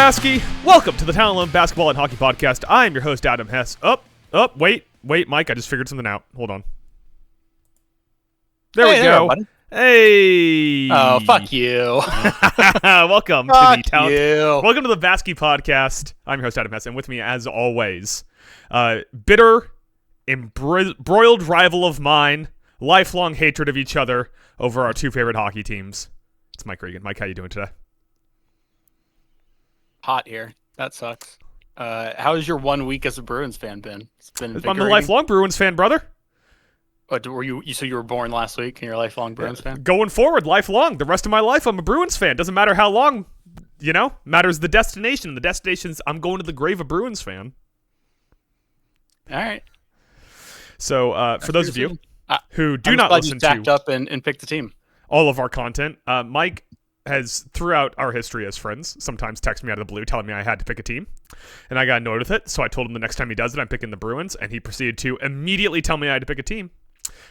Vasky. Welcome to the Talent Alone Basketball and Hockey Podcast. I am your host, Adam Hess. Wait, Mike, I just figured something out. Hold on. There we go. Hey. Oh, fuck you. Welcome fuck to the Talent. you. Welcome to the Vasky Podcast. I'm your host, Adam Hess, and with me, as always, bitter, embroiled rival of mine, lifelong hatred of each other over our two favorite hockey teams. It's Mike Regan. Mike, how you doing today? Hot here. That sucks. How has your 1 week as a Bruins fan been? It's been invigorating. I'm a lifelong Bruins fan, brother. What, were you? So you were born last week and you're a lifelong Bruins fan? Going forward, lifelong. The rest of my life, I'm a Bruins fan. Doesn't matter how long, matters the destination. The destination's I'm going to the grave a Bruins fan. All right. So for those of you who do not listen to up and pick the team, all of our content, Mike has, throughout our history as friends, sometimes texted me out of the blue telling me I had to pick a team. And I got annoyed with it, so I told him the next time he does it, I'm picking the Bruins, and he proceeded to immediately tell me I had to pick a team.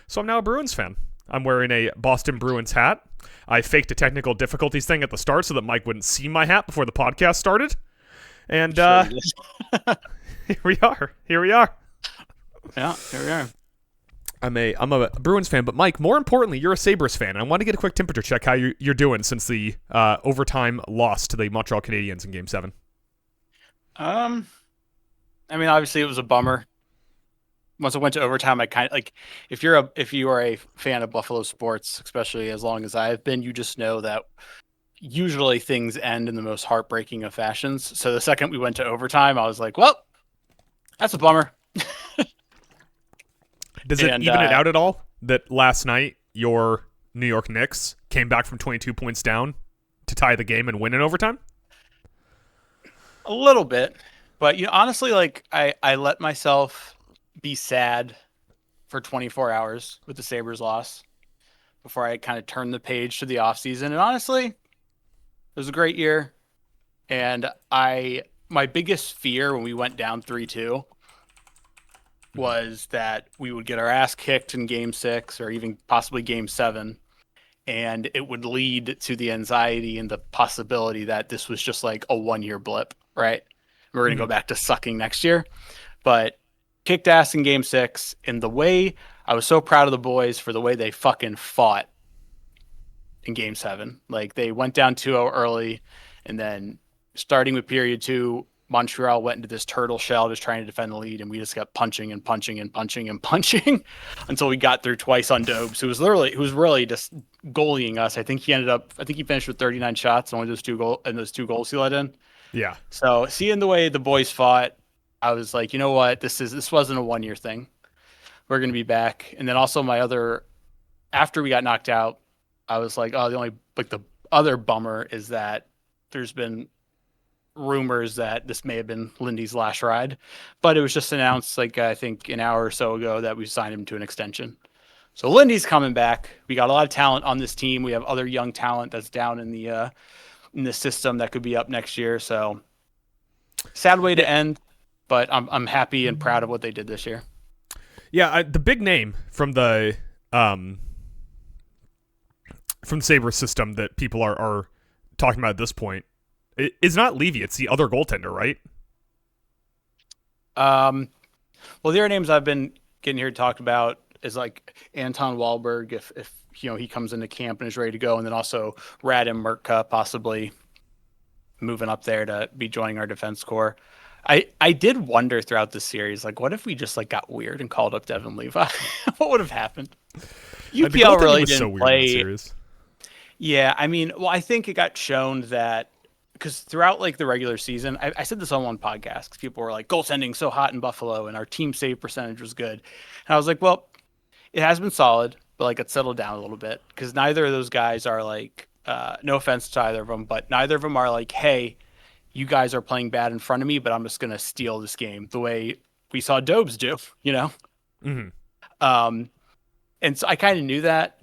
So I'm now a Bruins fan. I'm wearing a Boston Bruins hat. I faked a technical difficulties thing at the start so that Mike wouldn't see my hat before the podcast started. And here we are. Yeah, here we are. I'm a Bruins fan, but Mike, more importantly, you're a Sabres fan. I want to get a quick temperature check how you're doing since the overtime loss to the Montreal Canadiens in Game 7. I mean, obviously it was a bummer. Once it went to overtime, I kind of like if you are a fan of Buffalo sports, especially as long as I've been, you just know that usually things end in the most heartbreaking of fashions. So the second we went to overtime, I was like, well, that's a bummer. Does it even it out at all that last night your New York Knicks came back from 22 points down to tie the game and win in overtime? A little bit, but honestly, like I let myself be sad for 24 hours with the Sabres loss before I kind of turned the page to the offseason. And honestly, it was a great year. And my biggest fear when we went down 3-2 was that we would get our ass kicked in Game 6 or even possibly Game 7, and it would lead to the anxiety and the possibility that this was just like a one-year blip, right? We're going to go back to sucking next year. But kicked ass in Game 6, and the way I was so proud of the boys for the way they fucking fought in Game 7. Like, they went down 2-0 early, and then starting with period 2, Montreal went into this turtle shell just trying to defend the lead, and we just kept punching until we got through twice on Dobes, who was really just goalieing us. I think he finished with 39 shots and only those two goals he let in. Yeah. So seeing the way the boys fought, I was like, you know what? This wasn't a 1 year thing. We're going to be back. And then also after we got knocked out, I was like, oh, the other bummer is that there's been rumors that this may have been Lindy's last ride, but it was just announced I think an hour or so ago that we signed him to an extension. So Lindy's coming back. We got a lot of talent on this team. We have other young talent that's down in the system that could be up next year. So sad way to end, but I'm happy and proud of what they did this year. Yeah, the big name from the Sabres system that people are talking about at this point, it's not Levy, it's the other goaltender, right? Well, the other names I've been getting here talked about is like Anton Wahlberg, if he comes into camp and is ready to go, and then also Radim Murtka possibly moving up there to be joining our defense corps. I did wonder throughout the series, like, what if we just got weird and called up Devin Levi? What would have happened? UPL really didn't play. Yeah, I mean, well, I think it got shown that. Because throughout the regular season, I said this on one podcast because people were like, goaltending so hot in Buffalo and our team save percentage was good. And I was like, well, it has been solid, but it's settled down a little bit because neither of those guys are no offense to either of them, but neither of them are like, hey, you guys are playing bad in front of me, but I'm just going to steal this game the way we saw Dobes do, Mm-hmm. And so I kind of knew that.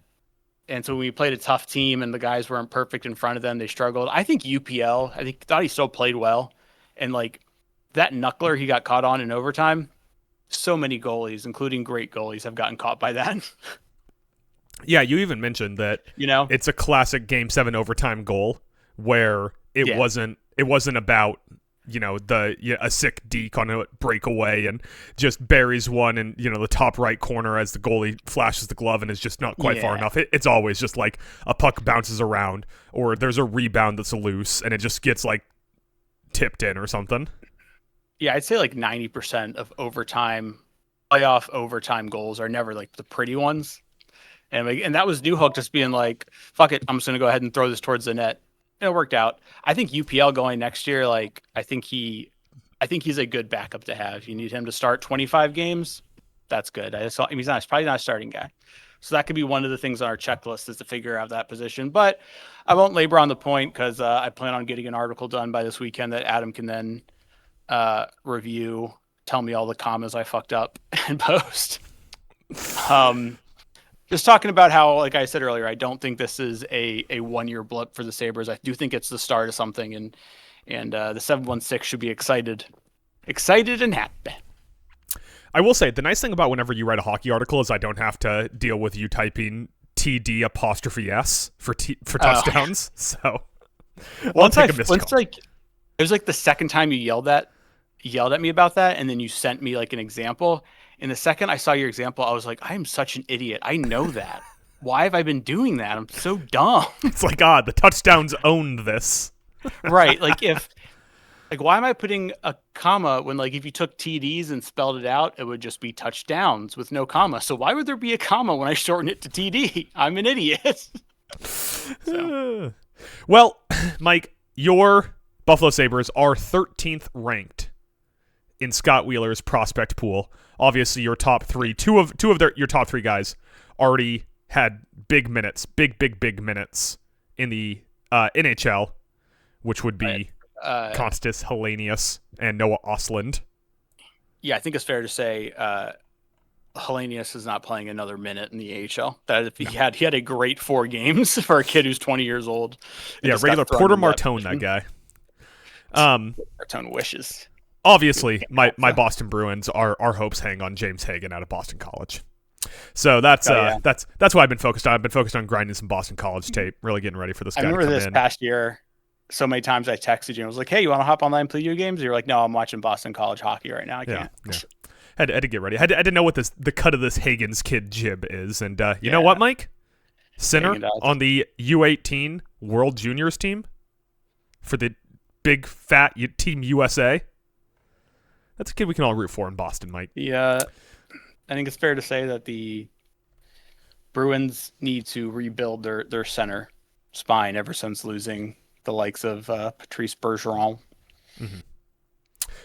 And so when we played a tough team and the guys weren't perfect in front of them, they struggled. I think UPL, thought he still played well. And that knuckler he got caught on in overtime, so many goalies, including great goalies, have gotten caught by that. Yeah, you even mentioned that it's a classic Game 7 overtime goal where it wasn't It wasn't about, a sick deke on a breakaway and just buries one in, the top right corner as the goalie flashes the glove and is just not quite far enough. It's always just like a puck bounces around or there's a rebound that's loose and it just gets like tipped in or something. Yeah, I'd say like 90% of playoff overtime goals are never like the pretty ones. And that was Newhook just being like, fuck it, I'm just going to go ahead and throw this towards the net. And it worked out. I think UPL going next year, like, I think he's a good backup to have. You need him to start 25 games. That's good. He's probably not a starting guy. So that could be one of the things on our checklist is to figure out that position. But I won't labor on the point because I plan on getting an article done by this weekend that Adam can then review, tell me all the commas I fucked up and post. Just talking about how, like I said earlier, I don't think this is a 1-year blip for the Sabres. I do think it's the start of something, and the 716 should be excited and happy. I will say, the nice thing about whenever you write a hockey article is I don't have to deal with you typing TD''S for touchdowns. So once it was like the second time you yelled at me about that, and then you sent me like an example. And the second I saw your example, I was like, I am such an idiot. I know that. Why have I been doing that? I'm so dumb. It's like, the touchdowns owned this. Right. Like why am I putting a comma when like if you took TDs and spelled it out, it would just be touchdowns with no comma. So why would there be a comma when I shorten it to TD? I'm an idiot. So. Well, Mike, your Buffalo Sabres are 13th ranked in Scott Wheeler's prospect pool. Obviously, your top three, two of your top three guys already had big minutes in the NHL, which would be Kostas Helenius and Noah Ostlund. Yeah, I think it's fair to say Helenius is not playing another minute in the AHL. That if he had a great 4 games for a kid who's 20 years old. Yeah, regular Porter Martone, that guy. Martone wishes. Obviously, my Boston Bruins are hopes hang on James Hagan out of Boston College. So that's what I've been focused on. I've been focused on grinding some Boston College tape, really getting ready for this guy to come in. I remember this past year, so many times I texted you and was like, hey, you want to hop online and play video games? You're like, no, I'm watching Boston College hockey right now. I can't. Yeah. Had to get ready. I had to know what the cut of this Hagen's kid jib is. And you know what, Mike? Center on the U18 World Juniors team for the big fat Team USA. That's a kid we can all root for in Boston, Mike. Yeah, I think it's fair to say that the Bruins need to rebuild their center spine ever since losing the likes of Patrice Bergeron. Mm-hmm.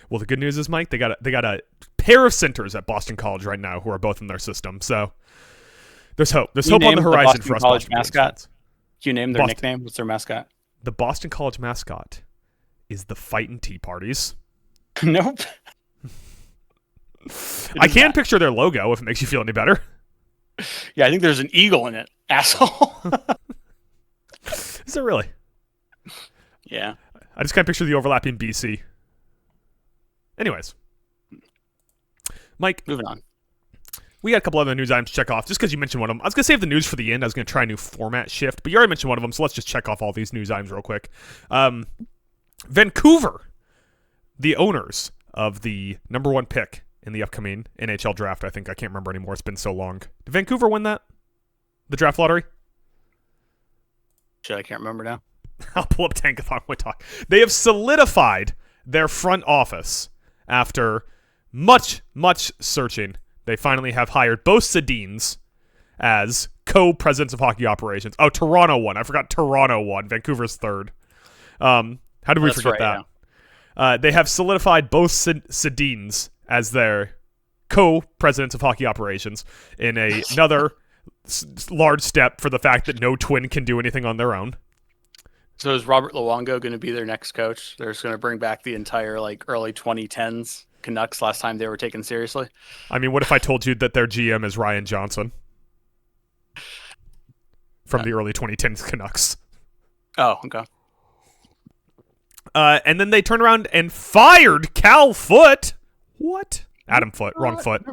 Well, the good news is, Mike, they got a pair of centers at Boston College right now who are both in their system. So there's hope. There's hope on the horizon for us. College mascot. Can you name their nickname? What's their mascot? The Boston College mascot is the Fightin' Tea Parties. Nope. I can picture their logo if it makes you feel any better. Yeah, I think there's an eagle in it, asshole. Is it really? Yeah. I just kind of picture the overlapping BC. Anyways. Mike. Moving on. We got a couple other news items to check off, just because you mentioned one of them. I was going to save the news for the end. I was going to try a new format shift, but you already mentioned one of them, so let's just check off all these news items real quick. Vancouver, the owners of the number 1 pick in the upcoming NHL draft. I can't remember anymore. It's been so long. Did Vancouver win that? The draft lottery? Shit, I can't remember now. I'll pull up Tankathon when we talk. They have solidified their front office after much, much searching. They finally have hired both Sedins as co-presidents of hockey operations. Oh, Toronto won. I forgot Toronto won. Vancouver's third. How did we forget that? Yeah. They have solidified both Sedins as their co-presidents of hockey operations in another large step for the fact that no twin can do anything on their own. So is Robert Luongo going to be their next coach? They're just going to bring back the entire early 2010s Canucks last time they were taken seriously? I mean, what if I told you that their GM is Ryan Johnson from the early 2010s Canucks? Oh, okay. And then they turned around and fired Cal Foote. What? Adam Foote. Wrong Foot.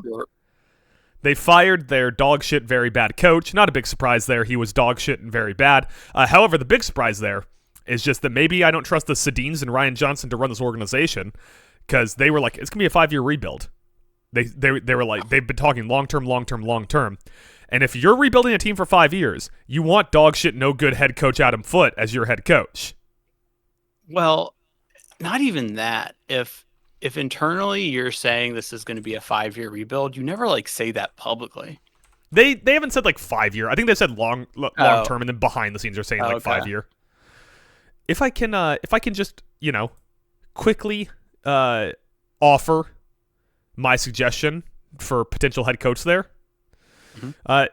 They fired their dog shit, very bad coach. Not a big surprise there. He was dog shit and very bad. However, the big surprise there It's just that maybe I don't trust the Sedins and Ryan Johnson to run this organization because they were like, it's going to be a 5-year rebuild. They were like, they've been talking long term. And if you're rebuilding a team for 5 years, you want dog shit, no good head coach Adam Foote as your head coach. Well, not even that. If internally you're saying this is going to be a 5-year rebuild, you never like say that publicly. They haven't said like 5-year. I think they said long term, and then behind the scenes they're saying like 5-year. If I can just quickly offer my suggestion for potential head coach there. Mm-hmm.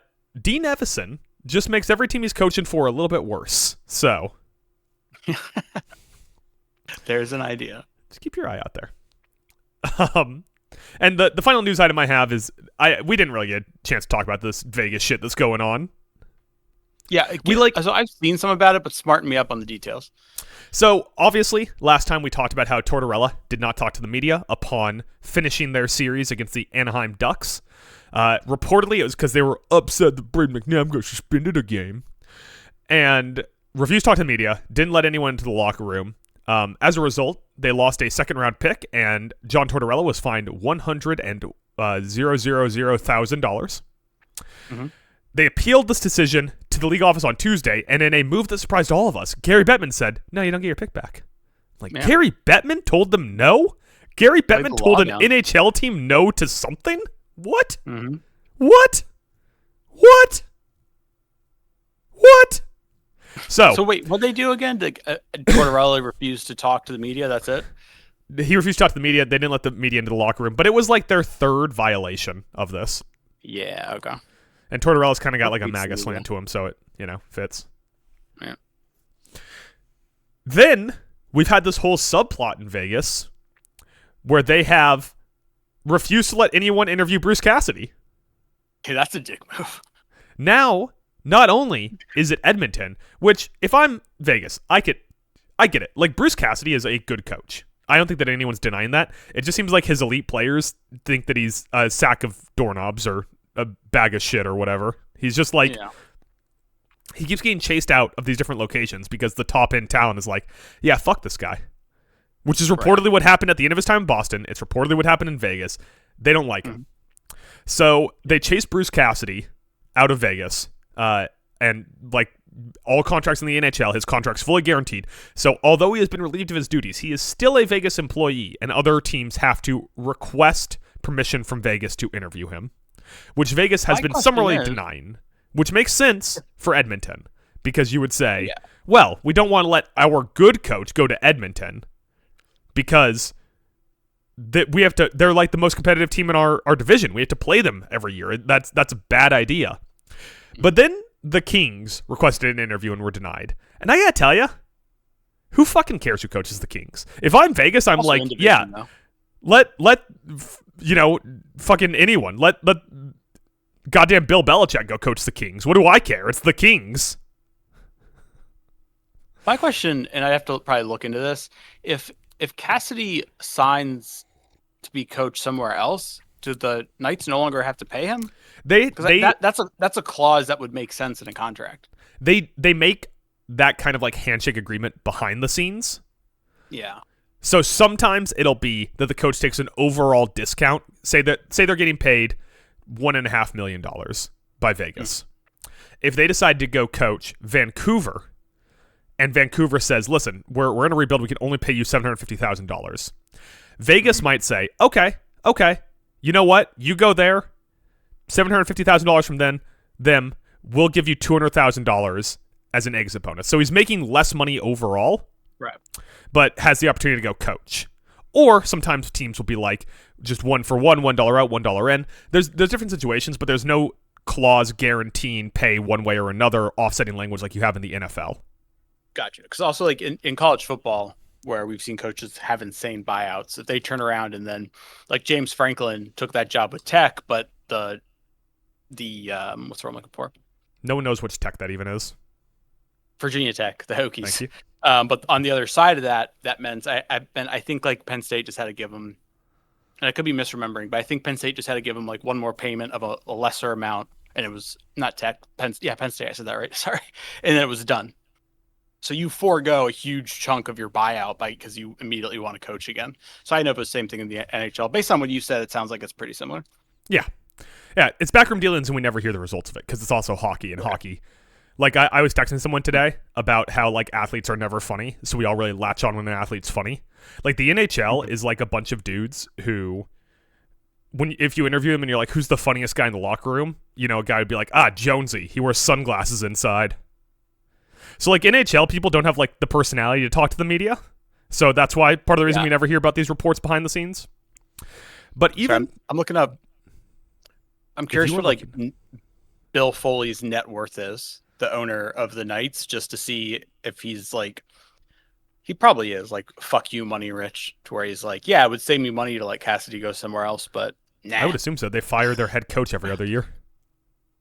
Dean Evison just makes every team he's coaching for a little bit worse. So there's an idea. Just keep your eye out there. And the final news item I have is we didn't really get a chance to talk about this Vegas shit that's going on. Yeah, so I've seen some about it, but smarten me up on the details. So, obviously, last time we talked about how Tortorella did not talk to the media upon finishing their series against the Anaheim Ducks. Reportedly, it was because they were upset that Brad McNabb got suspended a game. And refused to talk to the media, didn't let anyone into the locker room. As a result, they lost a second-round pick, and John Tortorella was fined $100,000. Mm-hmm. They appealed this decision to the league office on Tuesday, and in a move that surprised all of us, Gary Bettman said, "No, you don't get your pick back." Gary Bettman told them no? Gary Bettman told an NHL team no to something? What? Mm-hmm. What? So wait, what'd they do again? Tortorella refused to talk to the media, that's it? He refused to talk to the media. They didn't let the media into the locker room, but it was like their third violation of this. Yeah, okay. And Tortorella's kind of got like a MAGA slant to him, so it, fits. Yeah. Then we've had this whole subplot in Vegas where they have refused to let anyone interview Bruce Cassidy. Hey, that's a dick move. Now, not only is it Edmonton, which if I'm Vegas, I get it. Like, Bruce Cassidy is a good coach. I don't think that anyone's denying that. It just seems like his elite players think that he's a sack of doorknobs or a bag of shit or whatever. He's just like, he keeps getting chased out of these different locations because the top end talent is like, yeah, fuck this guy. Which is reportedly what happened at the end of his time in Boston. It's reportedly what happened in Vegas. They don't like him. So they chased Bruce Cassidy out of Vegas, and like all contracts in the NHL, his contract's fully guaranteed. So although he has been relieved of his duties, he is still a Vegas employee, and other teams have to request permission from Vegas to interview him, which Vegas has been summarily denying, which makes sense for Edmonton, because you would say, well, we don't want to let our good coach go to Edmonton because they're like the most competitive team in our division. We have to play them every year. That's a bad idea. But then the Kings requested an interview and were denied. And I gotta tell you, who fucking cares who coaches the Kings? If I'm Vegas, I'm like, let fucking anyone. Let goddamn Bill Belichick go coach the Kings. What do I care? It's the Kings. My question, and I have to probably look into this, if Cassidy signs to be coached somewhere else, do the Knights no longer have to pay him? That's a clause that would make sense in a contract. They make that kind of like handshake agreement behind the scenes. Yeah. So sometimes it'll be that the coach takes an overall discount. Say they're getting paid $1.5 million by Vegas. If they decide to go coach Vancouver, and Vancouver says, "Listen, we're in a rebuild. We can only pay you $750,000." Vegas might say, "Okay, you know what? You go there, $750,000 from them. We'll give you $200,000 as an exit bonus." So he's making less money overall, right? But has the opportunity to go coach. Or sometimes teams will be like, just one for one, $1 out, $1 in. There's different situations, but there's no clause guaranteeing pay one way or another, offsetting language like you have in the NFL. Gotcha. Because also, like in college football, where we've seen coaches have insane buyouts, if they turn around and then, like James Franklin took that job with Tech, but the what's the word I'm looking for? No one knows which Tech that even is. Virginia Tech, the Hokies. Thank you. But on the other side of that meant I think like Penn State just had to give them, and I could be misremembering, but I think Penn State just had to give them like one more payment of a lesser amount, and it was not Tech. Penn State. I said that right. Sorry, and then it was done. So you forego a huge chunk of your buyout because you immediately want to coach again. So I know it's the same thing in the NHL. Based on what you said, it sounds like it's pretty similar. Yeah. Yeah, it's backroom dealings, and we never hear the results of it because it's also hockey, and hockey. Like, I was texting someone today about how, like, athletes are never funny, so we all really latch on when an athlete's funny. Like, the NHL is like a bunch of dudes who, if you interview them and you're like, who's the funniest guy in the locker room? You know, a guy would be like, Jonesy. He wears sunglasses inside. So, like, NHL people don't have, like, the personality to talk to the media. So that's why part of the reason we never hear about these reports behind the scenes. But even... Sorry, I'm looking up... I'm curious what, like, Bill Foley's net worth is, the owner of the Knights, just to see if he's, like... He probably is, like, fuck you, money rich, to where he's like, yeah, it would save me money to let Cassidy go somewhere else, but nah. I would assume so. They fire their head coach every other year.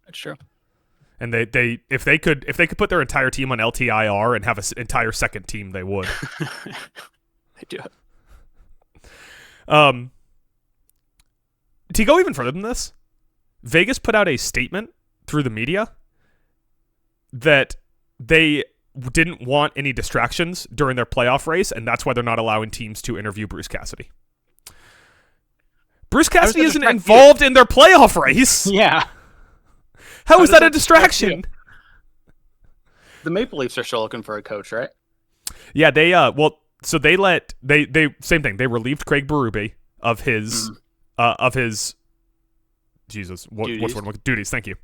That's true. And they if they could put their entire team on LTIR and have an entire second team, they would. They do it. To go even further than this, Vegas put out a statement through the media that they didn't want any distractions during their playoff race, and that's why they're not allowing teams to interview Bruce Cassidy. Bruce Cassidy isn't involved in their playoff race. Yeah. How is that a distraction? The Maple Leafs are still looking for a coach, right? Yeah, they so they same thing. They relieved Craig Berube of his duties. Thank you.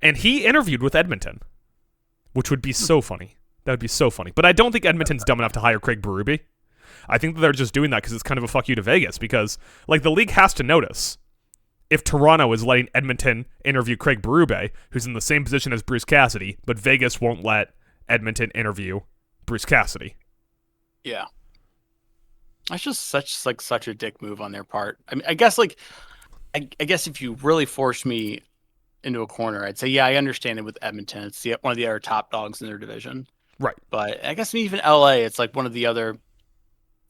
And he interviewed with Edmonton, which would be so funny. That would be so funny. But I don't think Edmonton's dumb enough to hire Craig Berube. I think that they're just doing that because it's kind of a fuck you to Vegas, because, like, the league has to notice if Toronto is letting Edmonton interview Craig Berube, who's in the same position as Bruce Cassidy, but Vegas won't let Edmonton interview Bruce Cassidy. Yeah. That's just such a dick move on their part. I mean, I guess if you really forced me into a corner, I'd say, yeah, I understand it with Edmonton. It's one of the other top dogs in their division. Right. But I guess even LA, it's like one of the other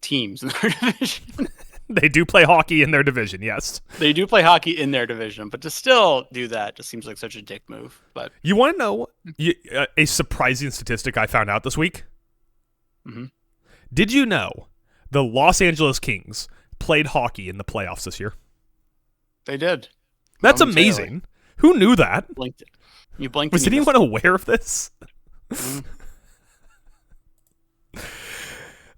teams in their division. They do play hockey in their division, yes. They do play hockey in their division, but to still do that just seems like such a dick move. But you want to know a surprising statistic I found out this week? Mm-hmm. Did you know the Los Angeles Kings played hockey in the playoffs this year? They did. That's amazing. Who knew that? You blinked. Was anyone aware of this? Mm-hmm.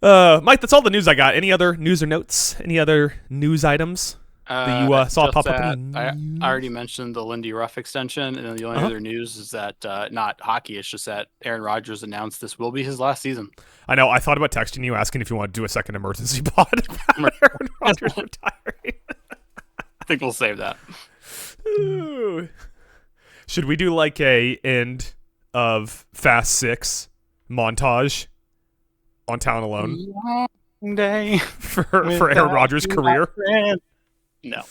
Mike, that's all the news I got. Any other news or notes? Any other news items that you saw pop up? I already mentioned the Lindy Ruff extension, and then the only other news is that not hockey. It's just that Aaron Rodgers announced this will be his last season. I know. I thought about texting you asking if you want to do a second emergency pod about Aaron Rodgers retiring. I think we'll save that. Ooh. Should we do like a end of Fast 6 montage on Talent Alone? Long day for Aaron Rodgers' career? No.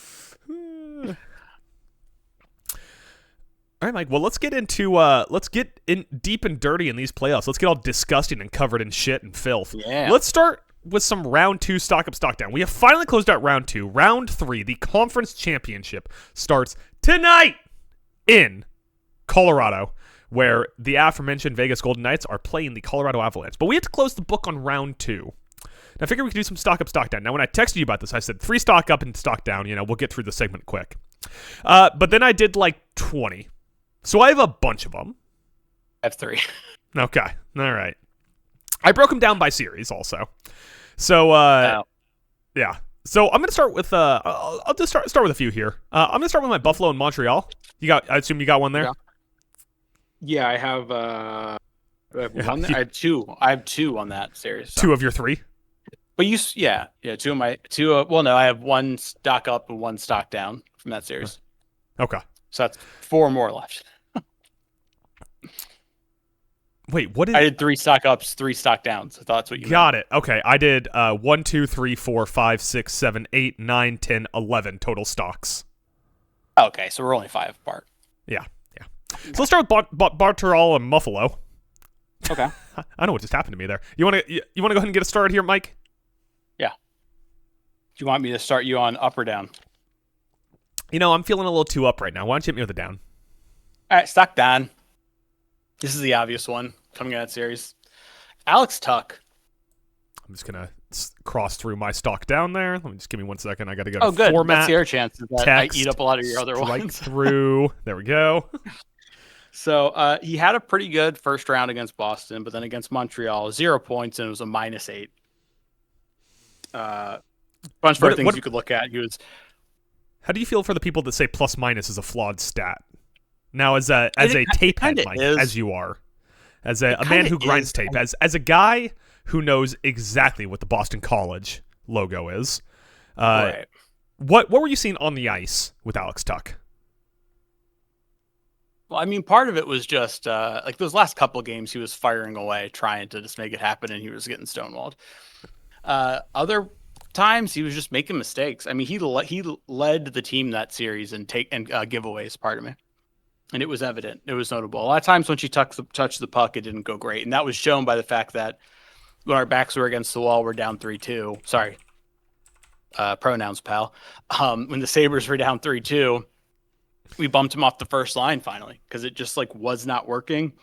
All right, Mike. Well, let's get in deep and dirty in these playoffs. Let's get all disgusting and covered in shit and filth. Yeah. Let's start with some round 2 stock up, stock down. We have finally closed out round 2. Round 3, the conference championship, starts tonight in Colorado, where the aforementioned Vegas Golden Knights are playing the Colorado Avalanche. But we have to close the book on round 2. And I figured we could do some stock up, stock down. Now, when I texted you about this, I said 3 stock up and stock down. You know, we'll get through the segment quick. But then I did like 20. So I have a bunch of them. I have 3. Okay. All right. I broke them down by series also. So, yeah. So I'm going to start with, I'll just start with a few here. I'm going to start with my Buffalo and Montreal. I assume you got one there? Yeah, I have one there. I have 2. I have 2 on that series. So. 2 of your 3? But 2 of my 2. Well, no, I have 1 stock up and 1 stock down from that series. Okay. So that's 4 more left. Wait, what did I did 3 stock ups, 3 stock downs. I thought that's what you got meant. It. Okay, I did 1, 2, 3, 4, 5, 6, 7, 8, 9, 10, 11 total stocks. Okay, so we're only 5 apart. Yeah. So let's start with Barterol and Muffalo. Okay. I know what just happened to me there. You want to go ahead and get us started here, Mike? Yeah. Do you want me to start you on up or down? You know, I'm feeling a little too up right now. Why don't you hit me with a down? All right, stock down. This is the obvious one coming out of that series. Alex Tuch. I'm just gonna cross through my stock down there. Let me just give me 1 second. I got to go Oh, to good. format. That's the other chance that text, I eat up a lot of your other strike ones. through. There we go. So he had a pretty good first round against Boston, but then against Montreal, 0 points, and it was a -8. Bunch of other things you could look at. How do you feel for the people that say plus minus is a flawed stat? Now, as a tape head, Mike, as you are, as a man who grinds tape, as a guy who knows exactly what the Boston College logo is, right. What were you seeing on the ice with Alex Tuch? Well, I mean, part of it was just like those last couple of games, he was firing away, trying to just make it happen, and he was getting stonewalled. Other times, he was just making mistakes. I mean, he led the team that series and giveaways. Pardon me, and it was evident. It was notable. A lot of times when she touched the puck, it didn't go great, and that was shown by the fact that when our backs were against the wall, we're down 3-2. Sorry, pronouns, pal. When the Sabres were down 3-2. We bumped him off the first line finally because it just like was not working.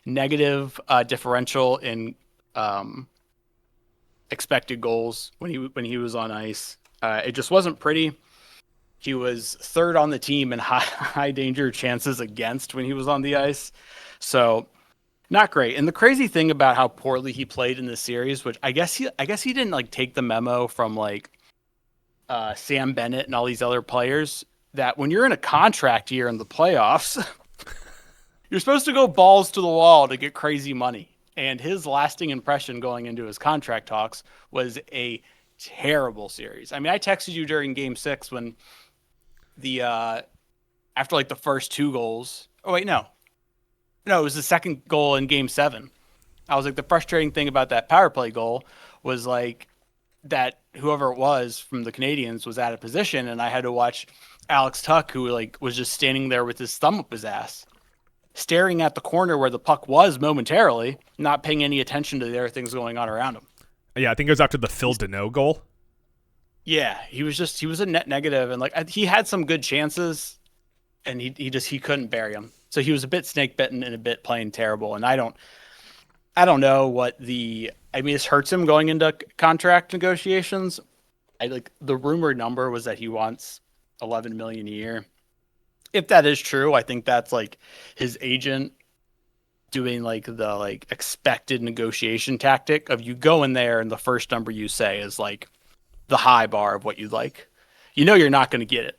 Negative differential in expected goals when he was on ice. It just wasn't pretty. He was third on the team in high danger chances against when he was on the ice. So not great. And the crazy thing about how poorly he played in this series, which I guess he didn't like take the memo from like Sam Bennett and all these other players, that when you're in a contract year in the playoffs, you're supposed to go balls to the wall to get crazy money. And his lasting impression going into his contract talks was a terrible series. I mean, I texted you during Game 6 when after like the first 2 goals. Oh wait, no, it was the second goal in Game 7. I was like, the frustrating thing about that power play goal was like that whoever it was from the Canadiens was out of position, and I had to watch Alex Tuch, who like was just standing there with his thumb up his ass, staring at the corner where the puck was momentarily, not paying any attention to the other things going on around him. Yeah, I think it was after the Phil Deneau goal. Yeah, he was a net negative, and like he had some good chances, and he couldn't bury them. So he was a bit snake bitten and a bit playing terrible. And I don't know what this hurts him going into contract negotiations. The rumored number was that he wants $11 million a year. If that is true, I think that's like his agent doing like the like expected negotiation tactic of you go in there and the first number you say is like the high bar of what you'd like. You know you're not going to get it,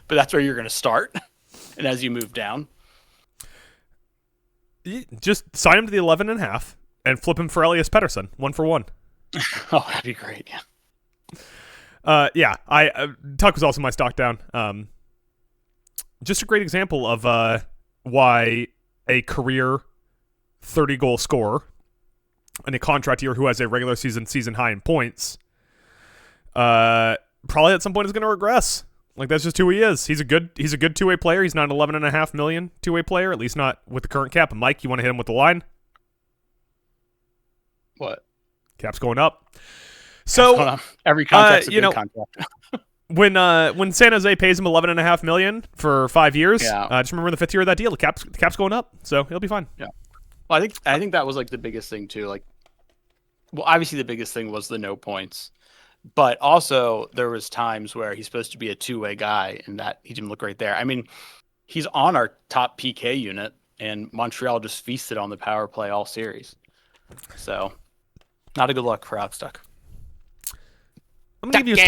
but that's where you're going to start. And as you move down, just sign him to the 11.5 and flip him for Elias Pettersson 1-for-1. Oh, that'd be great. Yeah. Tuch was also my stock down. Just a great example of why a career 30-goal scorer and a contract year who has a regular season high in points probably at some point is going to regress. Like, that's just who he is. He's a good two-way player. He's not an $11.5 million two-way player, at least not with the current cap. And Mike, you want to hit him with the line? What? Cap's going up. So every contract's a good contract. when San Jose pays him $11.5 million for 5 years, yeah. Just remember in the 5th year of that deal, the cap's going up, so he'll be fine. Yeah. Well, I think that was like the biggest thing too. Like, well, obviously the biggest thing was the no points, but also there was times where he's supposed to be a two-way guy, and that he didn't look right there. I mean, he's on our top PK unit, and Montreal just feasted on the power play all series. So, not a good look for Alex Tuch. I'm going to give you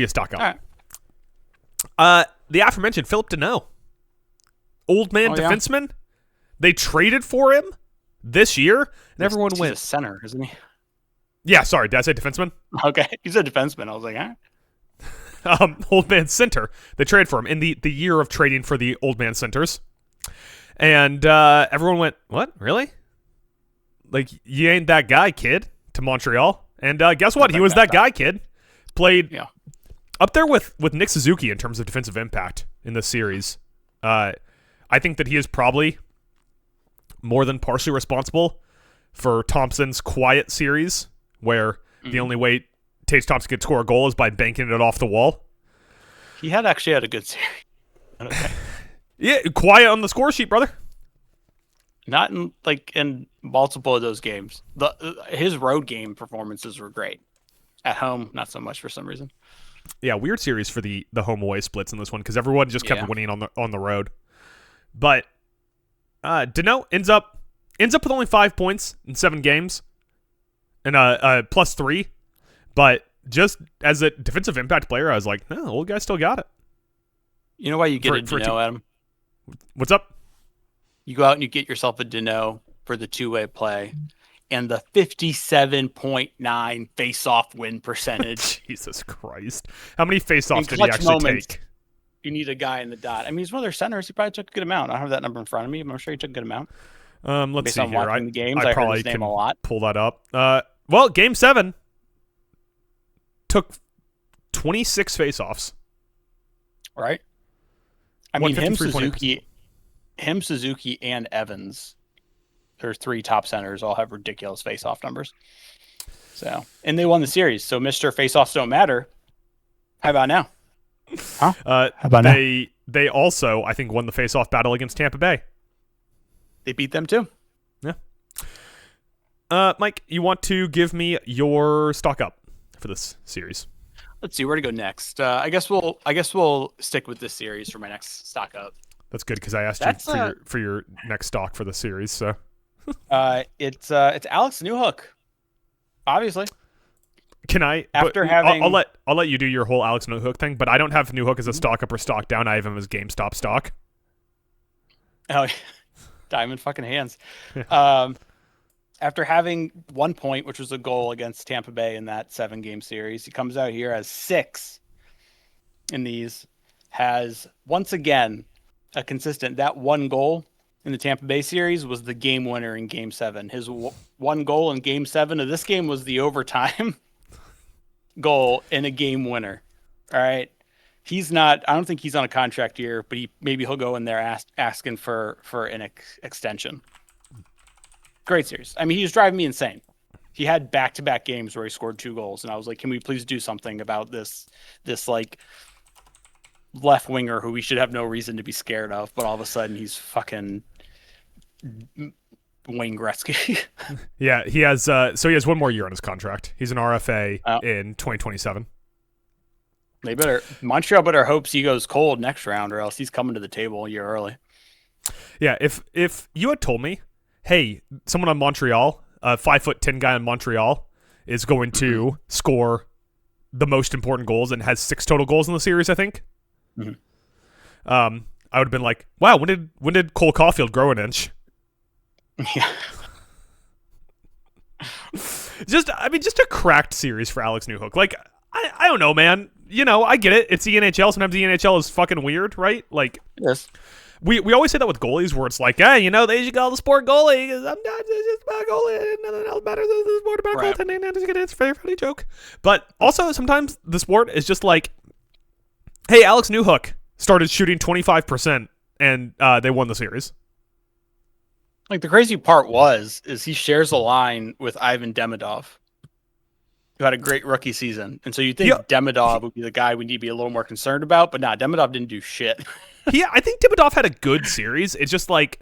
a stock up. All right. The aforementioned Philip Deneau. Old man defenseman. Yeah. They traded for him this year, and everyone went. He's a center, isn't he? Yeah, sorry. Did I say defenseman? Okay. He's a defenseman. I was like, all right. Old man center. They traded for him in the year of trading for the old man centers. And everyone went, what? Really? Like, you ain't that guy, kid, to Montreal. And guess what? He was that guy, kid. Played up there with Nick Suzuki in terms of defensive impact in this series. I think that he is probably more than partially responsible for Thompson's quiet series, where the only way Tage Thompson could score a goal is by banking it off the wall. He actually had a good series. Okay. Yeah, quiet on the score sheet, brother. Not in multiple of those games. His road game performances were great. At home, not so much for some reason. Yeah, weird series for the home away splits in this one because everyone just kept winning on the road. But Danault ends up with only 5 points in 7 games and +3. But just as a defensive impact player, I was like, the old guy still got it. You know why you get a Danault, Adam? What's up? You go out and you get yourself a Danault for the two-way play and the 57.9 face-off win percentage. Jesus Christ. How many face-offs did he actually take? You need a guy in the dot. I mean, he's one of their centers. He probably took a good amount. I don't have that number in front of me, but I'm sure he took a good amount. Let's Based see on here. watching the games, I probably heard his name can a lot. Pull that up. Well, Game 7 took 26 face-offs. Right? I mean, him, 153.8%. Suzuki, and Evans, their 3 top centers, all have ridiculous face-off numbers. So, and they won the series. So, Mr. Face-offs don't matter. How about now? Huh? How about now? They also, I think, won the face-off battle against Tampa Bay. They beat them too. Yeah. Mike, you want to give me your stock up for this series? Let's see where to go next. I guess we'll stick with this series for my next stock up. That's good because I asked you for your next stock for the series. So, it's Alex Newhook, obviously. Can I? After having, I'll let you do your whole Alex Newhook thing, but I don't have Newhook as a stock up or stock down. I have him as GameStop stock. Oh, diamond fucking hands. Yeah. After having 1 point, which was a goal against Tampa Bay in that 7-game series, he comes out here as 6 in these. Has once again a consistent. That 1 goal in the Tampa Bay series was the game winner in Game 7. His 1 goal in Game 7 of this game was the overtime goal and a game winner. All right. He's not. I don't think he's on a contract year, but maybe he'll go in there asking for an extension. Great series. I mean, he was driving me insane. He had back-to-back games where he scored 2 goals, and I was like, "Can we please do something about this like left winger who we should have no reason to be scared of?" But all of a sudden, he's fucking Wayne Gretzky. Yeah, he has. So he has 1 more year on his contract. He's an RFA in 2027. Montreal better hopes he goes cold next round, or else he's coming to the table a year early. Yeah, if you had told me, hey, someone on Montreal, a 5'10" guy on Montreal, is going to score the most important goals and has 6 total goals in the series, I think. Mm-hmm. I would have been like, wow, when did Cole Caulfield grow an inch? Yeah. just a cracked series for Alex Newhook. Like, I don't know, man. You know, I get it. It's the NHL. Sometimes the NHL is fucking weird, right? Like, yes. We always say that with goalies, where it's like, hey, you know, they should call the sport goalie because I'm not just about goalie. Nothing else matters. The sport about goaltending. It's a very funny joke. But also, sometimes the sport is just like, hey, Alex Newhook started shooting 25%, and they won the series. Like, the crazy part is he shares a line with Ivan Demidov, who had a great rookie season. And so you think Demidov would be the guy we need to be a little more concerned about, but nah, Demidov didn't do shit. Yeah, I think Demidov had a good series. It's just like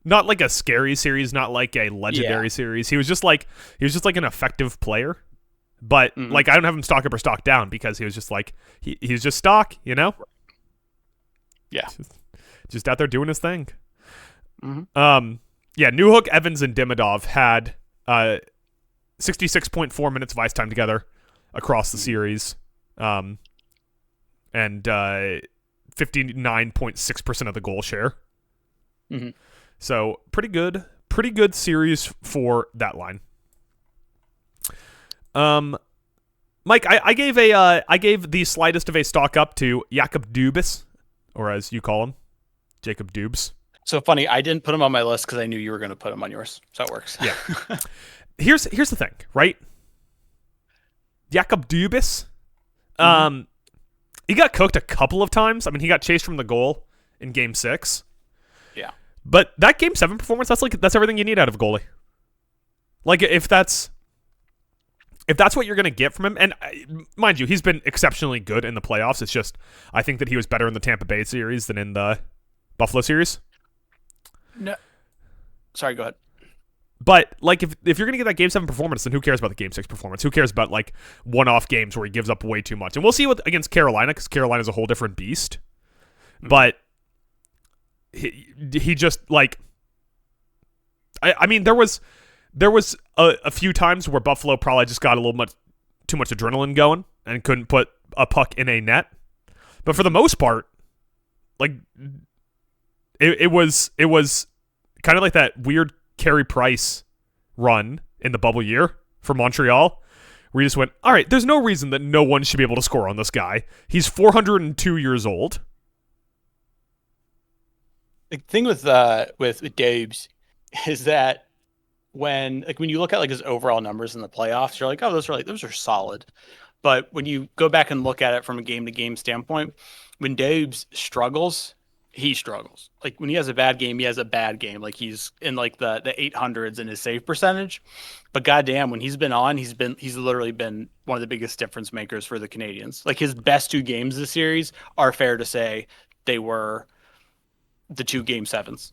not like a scary series, not like a legendary series. He was just like an effective player. But like, I don't have him stock up or stock down because he was just like he's just stock, you know? Yeah. Just out there doing his thing. Mm-hmm. Yeah, Newhook, Evans, and Demidov had 66.4 minutes of ice time together across the series. And 59.6% of the goal share. Mm-hmm. So pretty good series for that line. Mike, I gave the slightest of a stock up to Jakob Dubas, or as you call him, Jacob Dubes. So funny, I didn't put him on my list because I knew you were going to put him on yours. So it works. Yeah. Here's the thing, right? Jakob Dubas, he got cooked a couple of times. I mean, he got chased from the goal in Game 6. Yeah. But that Game 7 performance, that's everything you need out of a goalie. Like, if that's what you're going to get from him, and mind you, he's been exceptionally good in the playoffs. It's just, I think that he was better in the Tampa Bay series than in the Buffalo series. No. Sorry, go ahead. But like if you're gonna get that game 7 performance, then who cares about the game 6 performance? Who cares about like one-off games where he gives up way too much? And we'll see what against Carolina, because Carolina's a whole different beast. But he just like I mean there was a few times where Buffalo probably just got a little much too much adrenaline going and couldn't put a puck in a net. But for the most part, like it was kind of like that weird Carey Price run in the bubble year for Montreal, where you just went, all right, there's no reason that no one should be able to score on this guy. He's 402 years old. The thing with Dabes is that when you look at like his overall numbers in the playoffs, you're like, oh, those are solid. But when you go back and look at it from a game to game standpoint, when Dabes struggles, he struggles. Like when he has a bad game, he has a bad game. Like he's in like the 800s in his save percentage. But goddamn, when he's been on, he's literally been one of the biggest difference makers for the Canadiens. Like his best 2 games this series are, fair to say, they were the 2 game 7s.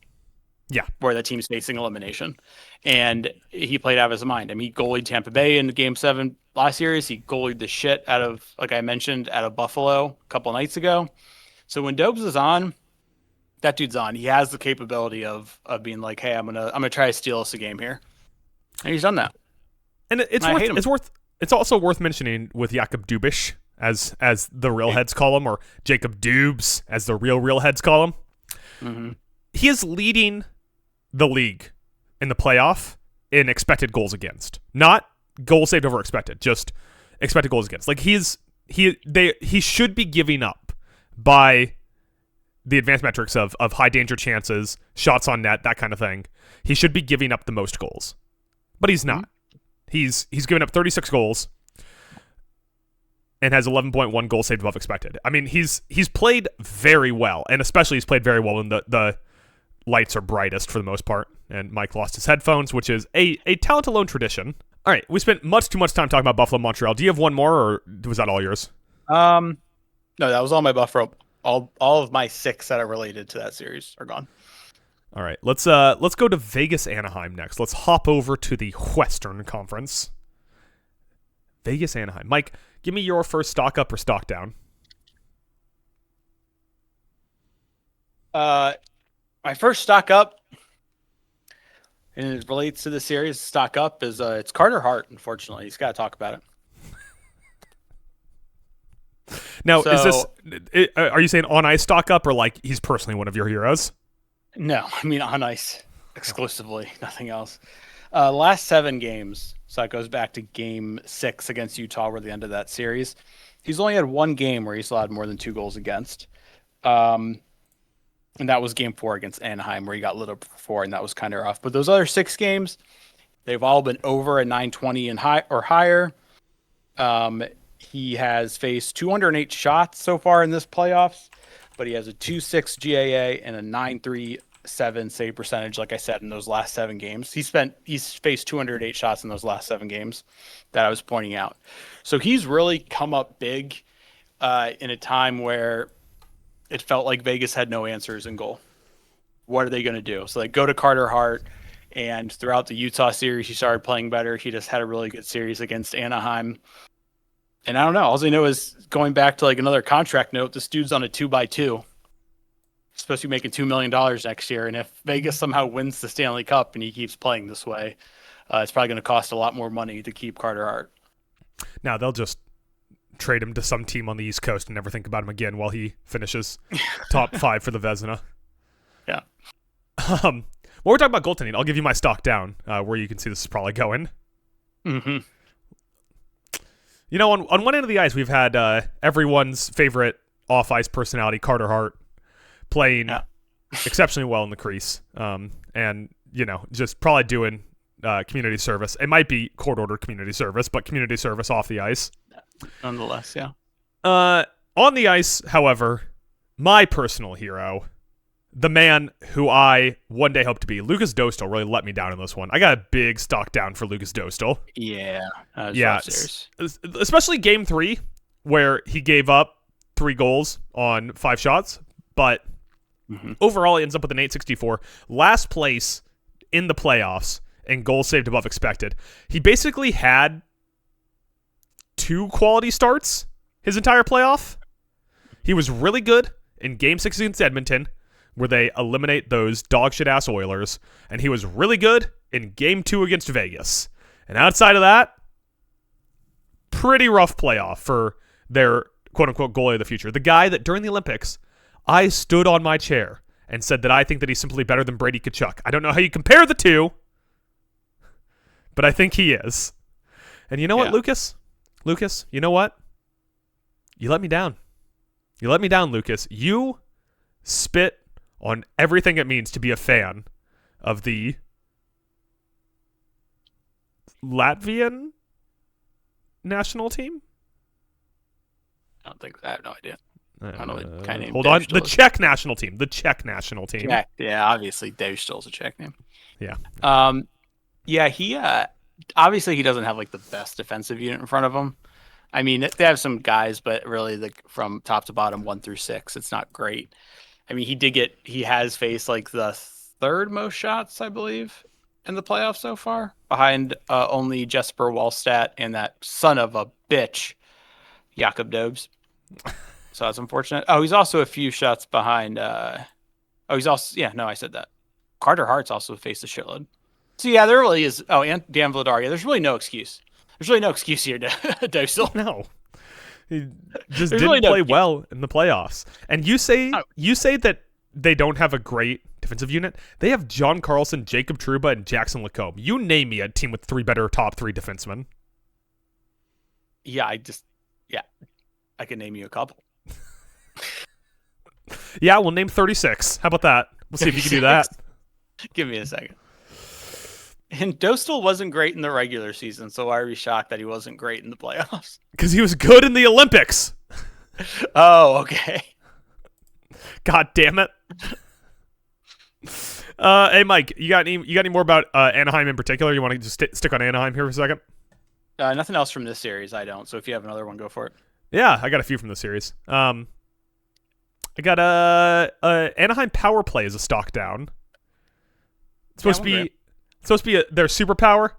Yeah. Where the team's facing elimination. And he played out of his mind. I mean, he goalied Tampa Bay in game 7 last series. He goalied the shit out of, like I mentioned, out of Buffalo a couple nights ago. So when Dobes is on, that dude's on. He has the capability of being like, hey, I'm gonna try to steal us a game here. And he's done that. And it's also worth mentioning with Jakob Dubish, as the real heads call him, or Jacob Dubes, as the real heads call him. Mm-hmm. He is leading the league in the playoff in expected goals against. Not goals saved over expected, just expected goals against. Like he should be giving up by the advanced metrics of high danger chances, shots on net, that kind of thing. He should be giving up the most goals. But he's not. He's given up 36 goals and has 11.1 goals saved above expected. I mean, he's played very well, and especially he's played very well when the lights are brightest for the most part. And Mike lost his headphones, which is a talent alone tradition. All right, we spent much too much time talking about Buffalo, Montreal. Do you have one more, or was that all yours? No, that was all my Buffalo. All of my 6 that are related to that series are gone. All right, let's go to Vegas, Anaheim next. Let's hop over to the Western Conference. Vegas, Anaheim. Mike, give me your first stock up or stock down. My first stock up, and it relates to the series. Stock up is it's Carter Hart. Unfortunately, he's got to talk about it. Now, is this? Are you saying on ice stock up, or like he's personally one of your heroes? No, I mean on ice exclusively, nothing else. Last 7 games, so that goes back to game 6 against Utah, where the end of that series. He's only had 1 game where he's allowed more than 2 goals against, and that was game 4 against Anaheim, where he got lit up for 4, and that was kind of rough. But those other 6 games, they've all been over a 920 and higher. He has faced 208 shots so far in this playoffs, but he has a 2.6 GAA and a 9.37 save percentage. Like I said, in those last 7 games, he's faced 208 shots in those last 7 games that I was pointing out. So he's really come up big in a time where it felt like Vegas had no answers in goal. What are they going to do? So they go to Carter Hart, and throughout the Utah series, he started playing better. He just had a really good series against Anaheim. And I don't know. All I know is, going back to like another contract note, this dude's on a 2x2. He's supposed to be making $2 million next year. And if Vegas somehow wins the Stanley Cup and he keeps playing this way, it's probably going to cost a lot more money to keep Carter Hart. Now they'll just trade him to some team on the East Coast and never think about him again while he finishes top 5 for the Vezina. Yeah. When we're talking about goaltending, I'll give you my stock down, where you can see this is probably going. Mm-hmm. You know, on one end of the ice, we've had everyone's favorite off-ice personality, Carter Hart, playing exceptionally well in the crease, and, you know, just probably doing community service. It might be court-ordered community service, but community service off the ice. Nonetheless, yeah. On the ice, however, my personal hero, the man who I one day hope to be, Lucas Dostal, really let me down in this one. I got a big stock down for Lucas Dostal. Yeah. Especially game 3, where he gave up 3 goals on 5 shots, but overall he ends up with an 864. Last place in the playoffs and goals saved above expected. He basically had 2 quality starts his entire playoff. He was really good in Game 6 against Edmonton, where they eliminate those dog shit ass Oilers, and he was really good in Game 2 against Vegas. And outside of that, pretty rough playoff for their quote-unquote goalie of the future. The guy that during the Olympics, I stood on my chair and said that I think that he's simply better than Brady Tkachuk. I don't know how you compare the two, but I think he is. And you know what, Lucas? Lucas, you know what? You let me down. You let me down, Lucas. You spit on everything it means to be a fan of the Latvian national team. I don't think I have no idea. I don't know what kind of name. Hold on, the Czech national team. The Czech national team. Czech. Yeah, obviously Dave Still's a Czech name. Yeah. Yeah, he obviously he doesn't have like the best defensive unit in front of him. I mean, they have some guys, but really from top to bottom, 1 through 6, it's not great. I mean, he has faced like the 3rd most shots, I believe, in the playoffs so far, behind only Jesper Wallstedt and that son of a bitch, Jakob Dobes. So that's unfortunate. Oh, he's also a few shots behind. I said that. Carter Hart's also faced a shitload. So yeah, there really is. Oh, and Dan Vladar. Yeah, there's really no excuse. There's really no excuse here, Dostal. No, he just didn't really play well in the playoffs. And you say that they don't have a great defensive unit. They have John Carlson, Jacob Trouba, and Jackson Lacombe. You name me a team with 3 better top 3 defensemen. Yeah, I can name you a couple. Yeah, we'll name 36. How about that? We'll see if you can do that. Give me a second. And Dostal wasn't great in the regular season, so why are we shocked that he wasn't great in the playoffs? Because he was good in the Olympics. Oh, okay. God damn it. Hey, Mike, you got any more about Anaheim in particular? You want to just stick on Anaheim here for a second? Nothing else from this series, I don't. So if you have another one, go for it. Yeah, I got a few from the series. I got Anaheim power play is a stock down. It's supposed to be their superpower.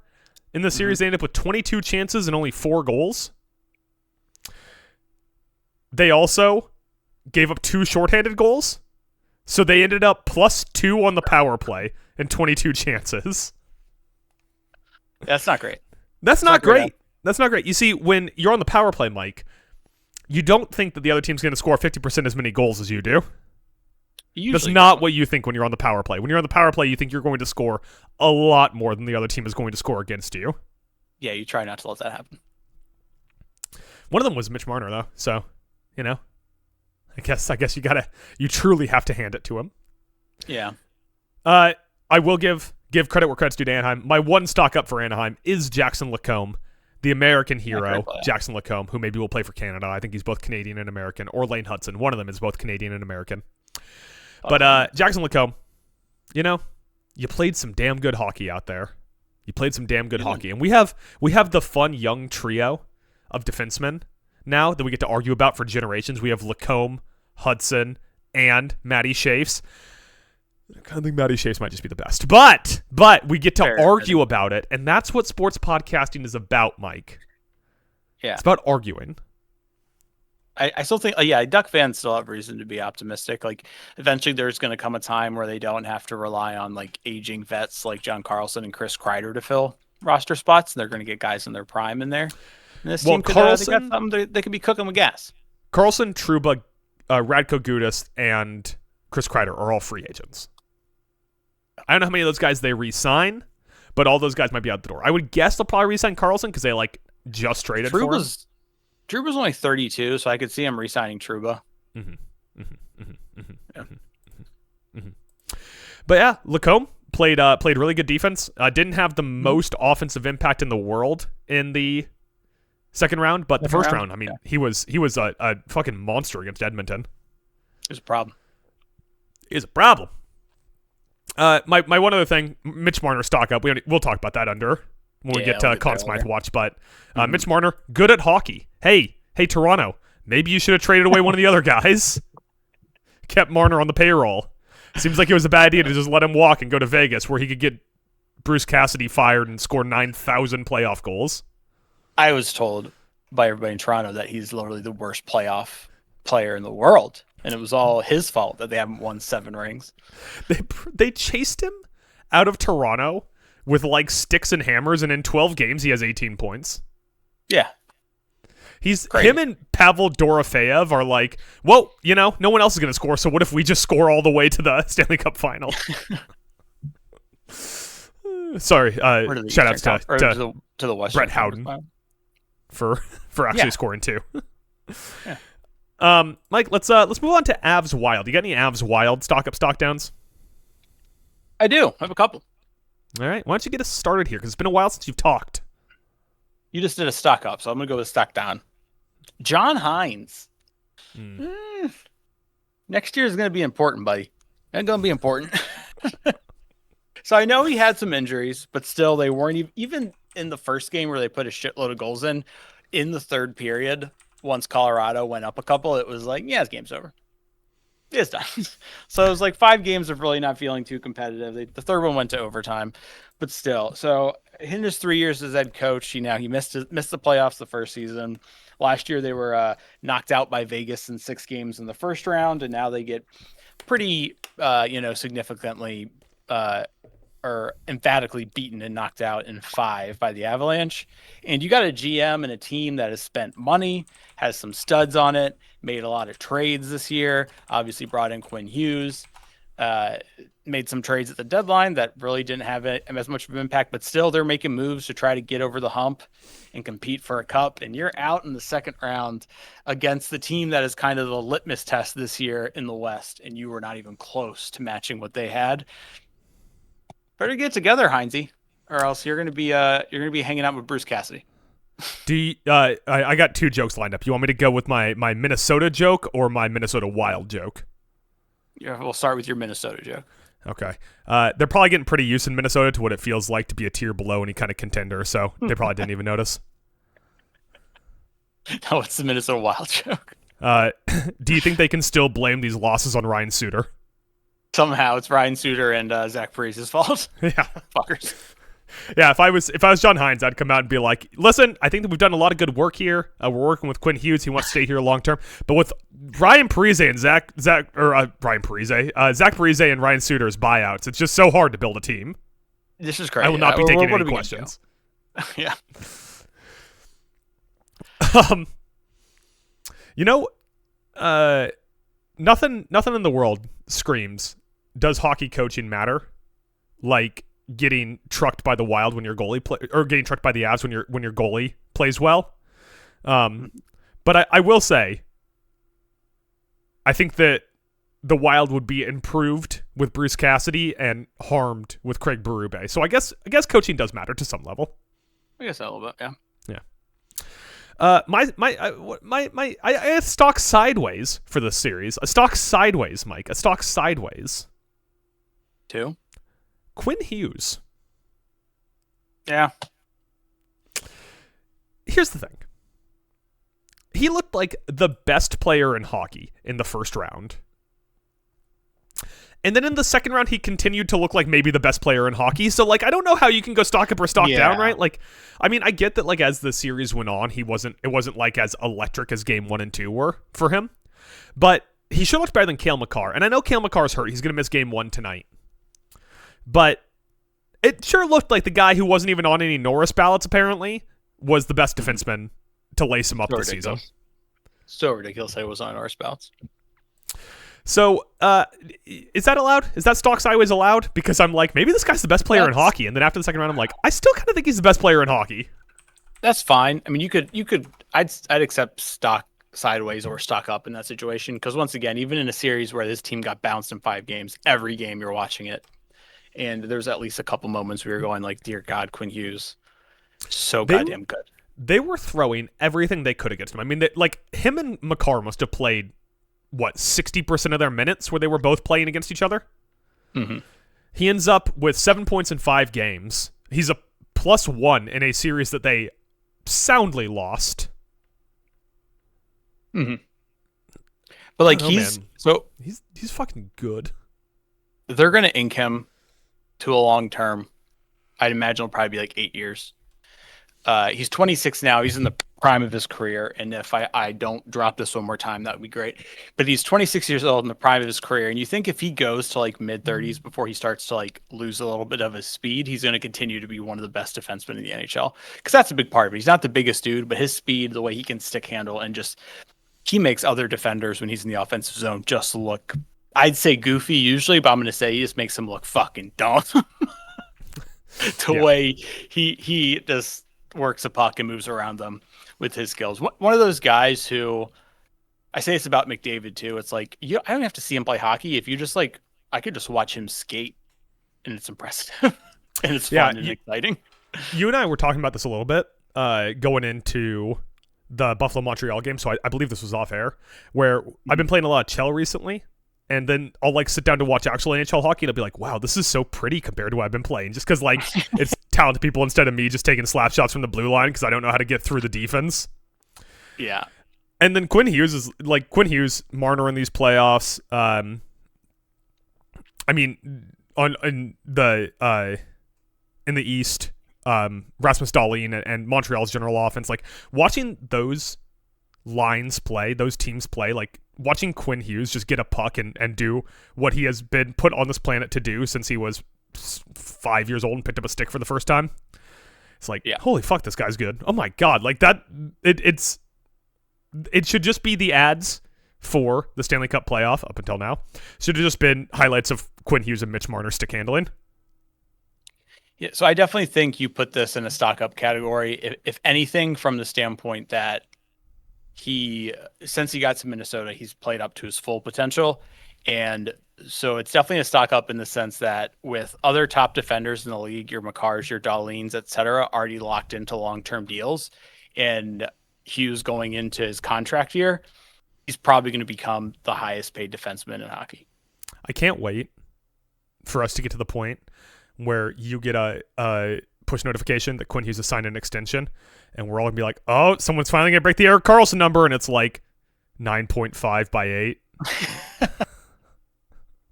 In the series, they ended up with 22 chances and only 4 goals. They also gave up 2 shorthanded goals, so they ended up +2 on the power play and 22 chances. That's not great. That's not great. That's not great. You see, when you're on the power play, Mike, you don't think that the other team's going to score 50% as many goals as you do. That's not what you think when you're on the power play. When you're on the power play, you think you're going to score a lot more than the other team is going to score against you. Yeah, you try not to let that happen. One of them was Mitch Marner, though. So, I guess you truly have to hand it to him. Yeah. I will give credit where credit's due to Anaheim. My one stock up for Anaheim is Jackson Lacombe, the American hero, Jackson Lacombe, who maybe will play for Canada. I think he's both Canadian and American. Or Lane Hudson. One of them is both Canadian and American. But Jackson Lacombe, you played some damn good hockey out there. You played some damn good hockey. And we have the fun young trio of defensemen now that we get to argue about for generations. We have Lacombe, Hudson, and Matty Shafes. I think Matty Shafes might just be the best. But we get to argue about it, and that's what sports podcasting is about, Mike. Yeah. It's about arguing. I still think, Duck fans still have reason to be optimistic. Like, eventually there's going to come a time where they don't have to rely on, like, aging vets like John Carlson and Chris Kreider to fill roster spots, and they're going to get guys in their prime in there. And this team could, they got something they could be cooking with gas. Carlson, Trouba, Radko Gudas, and Chris Kreider are all free agents. I don't know how many of those guys they re-sign, but all those guys might be out the door. I would guess they'll probably re-sign Carlson because they, just traded for him. Trouba's only 32, so I could see him re-signing Trouba. But yeah, Lacombe played really good defense. Didn't have the most offensive impact in the world in the second round, but the first round, he was a fucking monster against Edmonton. It was a problem. My one other thing, Mitch Marner stock up. We'll talk about that when we get to Conn Smythe watch. But Mitch Marner, good at hockey. Hey, Toronto, maybe you should have traded away one of the other guys. Kept Marner on the payroll. Seems like it was a bad idea to just let him walk and go to Vegas where he could get Bruce Cassidy fired and score 9,000 playoff goals. I was told by everybody in Toronto that he's literally the worst playoff player in the world, and it was all his fault that they haven't won 7 rings. They chased him out of Toronto with like sticks and hammers, and in 12 games he has 18 points. Yeah. Him and Pavel Dorofeyev are like, well, no one else is going to score, so what if we just score all the way to the Stanley Cup final? Sorry, shout outs to the Western Brett Howden for actually scoring 2. Yeah. Mike, let's move on to Avs Wild. You got any Avs Wild stock up, stock downs? I do. I have a couple. All right, why don't you get us started here, because it's been a while since you've talked. You just did a stock up, so I'm going to go with stock down. John Hines. Next year is going to be important, buddy. It's going to be important. So I know he had some injuries, but still they weren't even in the first game where they put a shitload of goals in the third period. Once Colorado went up a couple, it was like, yeah, this game's over. It's done. So it was like 5 games of really not feeling too competitive. The third one went to overtime, but still. So in his 3 years as head coach, he missed the playoffs the first season. Last year they were knocked out by Vegas in 6 games in the first round, and now they get pretty, significantly or emphatically beaten and knocked out in 5 by the Avalanche. And you got a GM and a team that has spent money, has some studs on it, made a lot of trades this year, obviously brought in Quinn Hughes, made some trades at the deadline that really didn't have as much of an impact, but still they're making moves to try to get over the hump and compete for a cup. And you're out in the second round against the team that is kind of the litmus test this year in the West, and you were not even close to matching what they had. Better get together, Heinze, or else you're gonna be hanging out with Bruce Cassidy. I got 2 jokes lined up. You want me to go with my Minnesota joke or my Minnesota Wild joke? Yeah, we'll start with your Minnesota joke. Okay. They're probably getting pretty used in Minnesota to what it feels like to be a tier below any kind of contender, so they probably didn't even notice. No, it's the Minnesota Wild joke. Do you think they can still blame these losses on Ryan Suter? Somehow it's Ryan Suter and Zach Parise's fault. Yeah. Fuckers. Yeah, if I was John Hines, I'd come out and be like, listen, I think that we've done a lot of good work here. We're working with Quinn Hughes. He wants to stay here long term. But with Ryan Parise and Zach Parise and Ryan Suter's buyouts, it's just so hard to build a team. This is crazy. I will not be taking any questions. Yeah. Nothing in the world screams, does hockey coaching matter? Like getting trucked by the Wild when your goalie or getting trucked by the Avs when your goalie plays well. But I will say, I think that the Wild would be improved with Bruce Cassidy and harmed with Craig Berube. So I guess coaching does matter to some level. I guess a little bit, yeah. Yeah. I have stock sideways for this series. A stock sideways, Mike. A stock sideways. 2. Quinn Hughes. Yeah. Here's the thing. He looked like the best player in hockey in the first round. And then in the second round, he continued to look like maybe the best player in hockey. So, I don't know how you can go stock up or stock down, right? I get that, as the series went on, it wasn't as electric as game 1 and 2 were for him. But he sure looked better than Cale Makar. And I know Cale Makar's hurt. He's going to miss game 1 tonight. But it sure looked like the guy who wasn't even on any Norris ballots, apparently, was the best defenseman to lace him up this season. So ridiculous that he was on Norris ballots. So, is that allowed? Is that stock sideways allowed? Because I'm like, maybe this guy's the best player in hockey, and then after the second round, I'm like, I still kind of think he's the best player in hockey. That's fine. I mean, I'd accept stock sideways or stock up in that situation, because once again, even in a series where this team got bounced in 5 games, every game you're watching it, and there's at least a couple moments where you're going like, dear God, Quinn Hughes, so goddamn good. They were throwing everything they could against him. I mean, him and Makar must have played 60% of their minutes where they were both playing against each other. Mm-hmm. He ends up with 7 points in 5 games. He's a +1 in a series that they soundly lost. Mm-hmm. But he's fucking good. They're gonna ink him to a long term. I'd imagine it'll probably be like 8 years. He's 26 now. He's in the prime of his career. And if I don't drop this one more time, that would be great. But he's 26 years old in the prime of his career. And you think if he goes to like mid 30s before he starts to like lose a little bit of his speed, he's going to continue to be one of the best defensemen in the NHL. Because that's a big part of it. He's not the biggest dude, but his speed, the way he can stick handle, and just he makes other defenders when he's in the offensive zone just look, I'd say goofy usually, but I'm going to say he just makes them look fucking dumb. Way he just works a puck and moves around them with his skills. One of those guys who, I say it's about McDavid too. It's like, I don't have to see him play hockey. If you just like, I could just watch him skate and it's impressive and it's fun and exciting. You and I were talking about this a little bit going into the Buffalo-Montreal game. So I believe this was off air, where I've been playing a lot of Chell recently. And then I'll like sit down to watch actual NHL hockey and I'll be like, wow, this is so pretty compared to what I've been playing. Just because like it's talented people instead of me just taking slap shots from the blue line because I don't know how to get through the defense. Yeah. And then Quinn Hughes, Marner in these playoffs. I mean, in the East, Rasmus Dahlin and Montreal's general offense, like watching those lines play, those teams play, like watching Quinn Hughes just get a puck and do what he has been put on this planet to do since he was 5 years old and picked up a stick for the first time. It's like, holy fuck, this guy's good. Oh my God. Like that, it should just be the ads for the Stanley Cup playoff up until now. Should have just been highlights of Quinn Hughes and Mitch Marner stick handling. Yeah, so I definitely think you put this in a stock up category. If anything, from the standpoint that since he got to Minnesota, he's played up to his full potential. And so it's definitely a stock up in the sense that with other top defenders in the league, your Makars, your Dahlins, et cetera, already locked into long-term deals, and Hughes going into his contract year, he's probably going to become the highest paid defenseman in hockey. I can't wait for us to get to the point where you get a push notification that Quinn Hughes has signed an extension, and we're all gonna be like, oh, someone's finally gonna break the Erik Karlsson number, and it's like 9.5 by 8.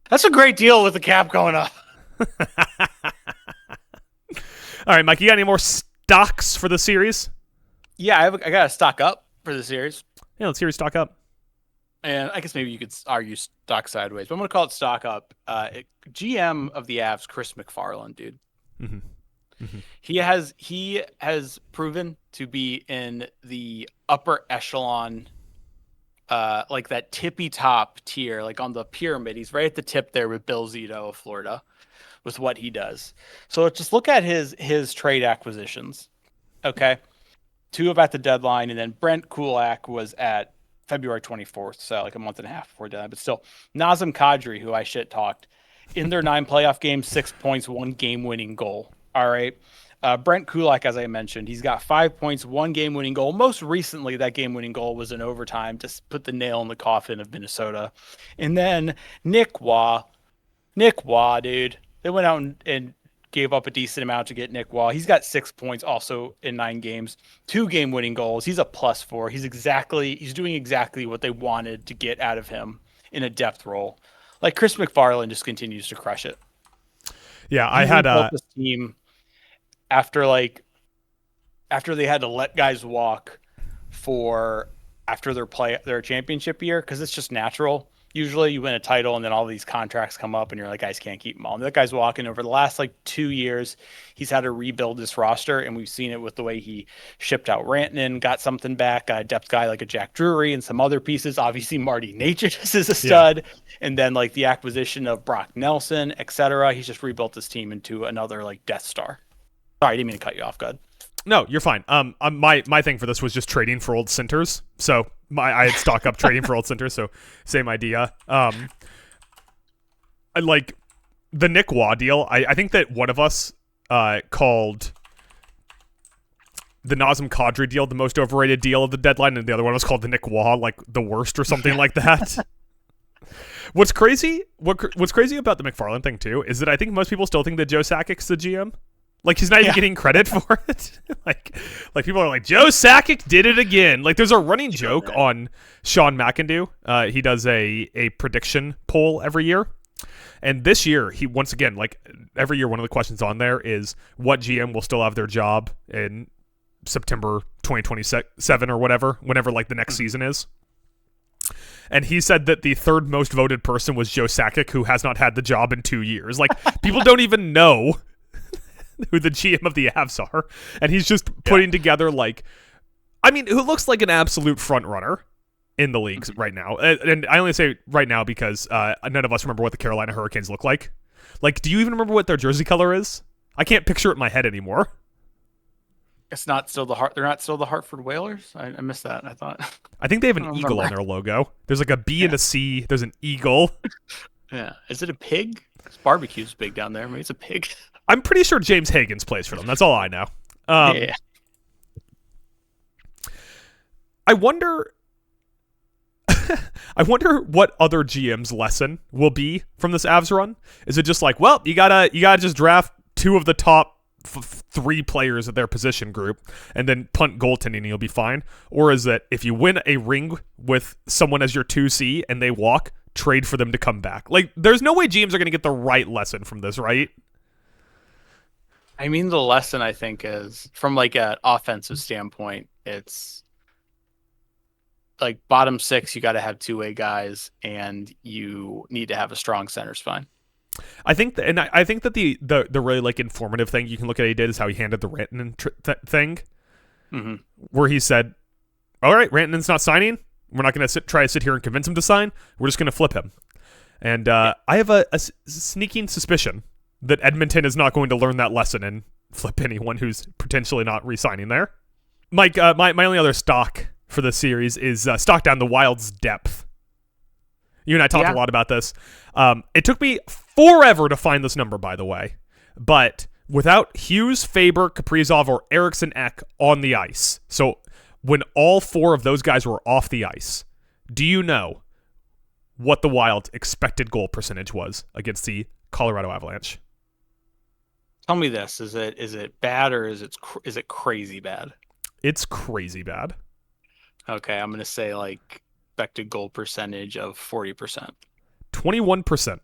That's a great deal with the cap going up. All right, Mike, you got any more stocks for the series? Yeah, I got a stock up for the series. Yeah, let's hear you stock up. And I guess maybe you could argue stock sideways, but I'm gonna call it stock up. GM of the Avs, Chris McFarland, dude. Mm-hmm. Mm-hmm. He has proven to be in the upper echelon, like that tippy top tier, like on the pyramid. He's right at the tip there with Bill Zito of Florida with what he does. So let's just look at his trade acquisitions. Okay. 2 at the deadline, and then Brent Kulak was at February 24th, so like a month and a half before deadline. But still, Nazem Kadri, who I shit talked, in their 9 playoff games, 6 points, 1 game-winning goal. All right. Brent Kulak, as I mentioned, he's got 5 points, 1 game-winning goal. Most recently, that game-winning goal was in overtime to put the nail in the coffin of Minnesota. And then Nick Waugh, dude. They went out and gave up a decent amount to get Nick Waugh. He's got 6 points also in 9 games, 2 game-winning goals. He's a +4. He's doing exactly what they wanted to get out of him in a depth role. Like Chris McFarland just continues to crush it. Yeah, I had this team after they had to let guys walk after their championship year, because it's just natural. Usually you win a title and then all these contracts come up and you're like, guys can't keep them all. And that guy's walking over the last 2 years. He's had to rebuild this roster, and we've seen it with the way he shipped out Rantanen, got something back, got a depth guy like a Jack Drury and some other pieces. Obviously Marty Necas is a stud. Yeah. And then the acquisition of Brock Nelson, etc. He's just rebuilt this team into another Death Star. Sorry, I didn't mean to cut you off. Go ahead. No, you're fine. My thing for this was just trading for old centers. So I had stock up trading for old centers. So same idea. I like the Nick Waugh deal. I think that one of us called the Nazem Kadri deal the most overrated deal of the deadline, and the other one was called the Nick Waugh the worst or something like that. What's crazy about the McFarland thing too is that I think most people still think that Joe Sakic's the GM. He's not even getting credit for it. People are like, Joe Sakic did it again. There's a running joke on Sean McIndoe. He does a prediction poll every year. And this year, he once again, like every year, one of the questions on there is what GM will still have their job in September 2027 or whatever, whenever like the next season is. And he said that the third most voted person was Joe Sakic, who has not had the job in 2 years. Like, people don't even know who the GM of the Avs are. And he's just putting together, like, I mean, who looks like an absolute front runner in the leagues right now. And I only say right now because none of us remember what the Carolina Hurricanes look like. Like, do you even remember what their jersey color is? I can't picture it in my head anymore. It's not still they're not still the Hartford Whalers? I missed that, I thought. I think they have an eagle on their logo. There's like a B and a C. There's an eagle. Yeah. Is it a pig? Barbecue's big down there. Maybe it's a pig. I'm pretty sure James Higgins plays for them. That's all I know. Yeah. I wonder what other GM's lesson will be from this Avs run. Is it just like, well, you gotta just draft two of the top three players of their position group and then punt goaltending and you'll be fine? Or is it if you win a ring with someone as your 2C and they walk, trade for them to come back? Like, there's no way GMs are going to get the right lesson from this, right? I mean, the lesson I think is from like an offensive standpoint, it's like bottom six, you got to have two-way guys and you need to have a strong center spine. I think, I think that the really like informative thing you can look at he did is how he handled the Rantanen thing, where he said, "All right, Rantanen's not signing. We're not going to try to sit here and convince him to sign. We're just going to flip him." And I have a sneaking suspicion that Edmonton is not going to learn that lesson and flip anyone who's potentially not re-signing there. Mike, my only other stock for this series is stock down the Wild's depth. You and I talked a lot about this. It took me forever to find this number, by the way. But without Hughes, Faber, Kaprizov, or Eriksson Ek on the ice, so when all four of those guys were off the ice, do you know what the Wild's expected goal percentage was against the Colorado Avalanche? Tell me this: is it bad or is it crazy bad? It's crazy bad. Okay, I'm gonna say like expected goal percentage of 40%. 21%.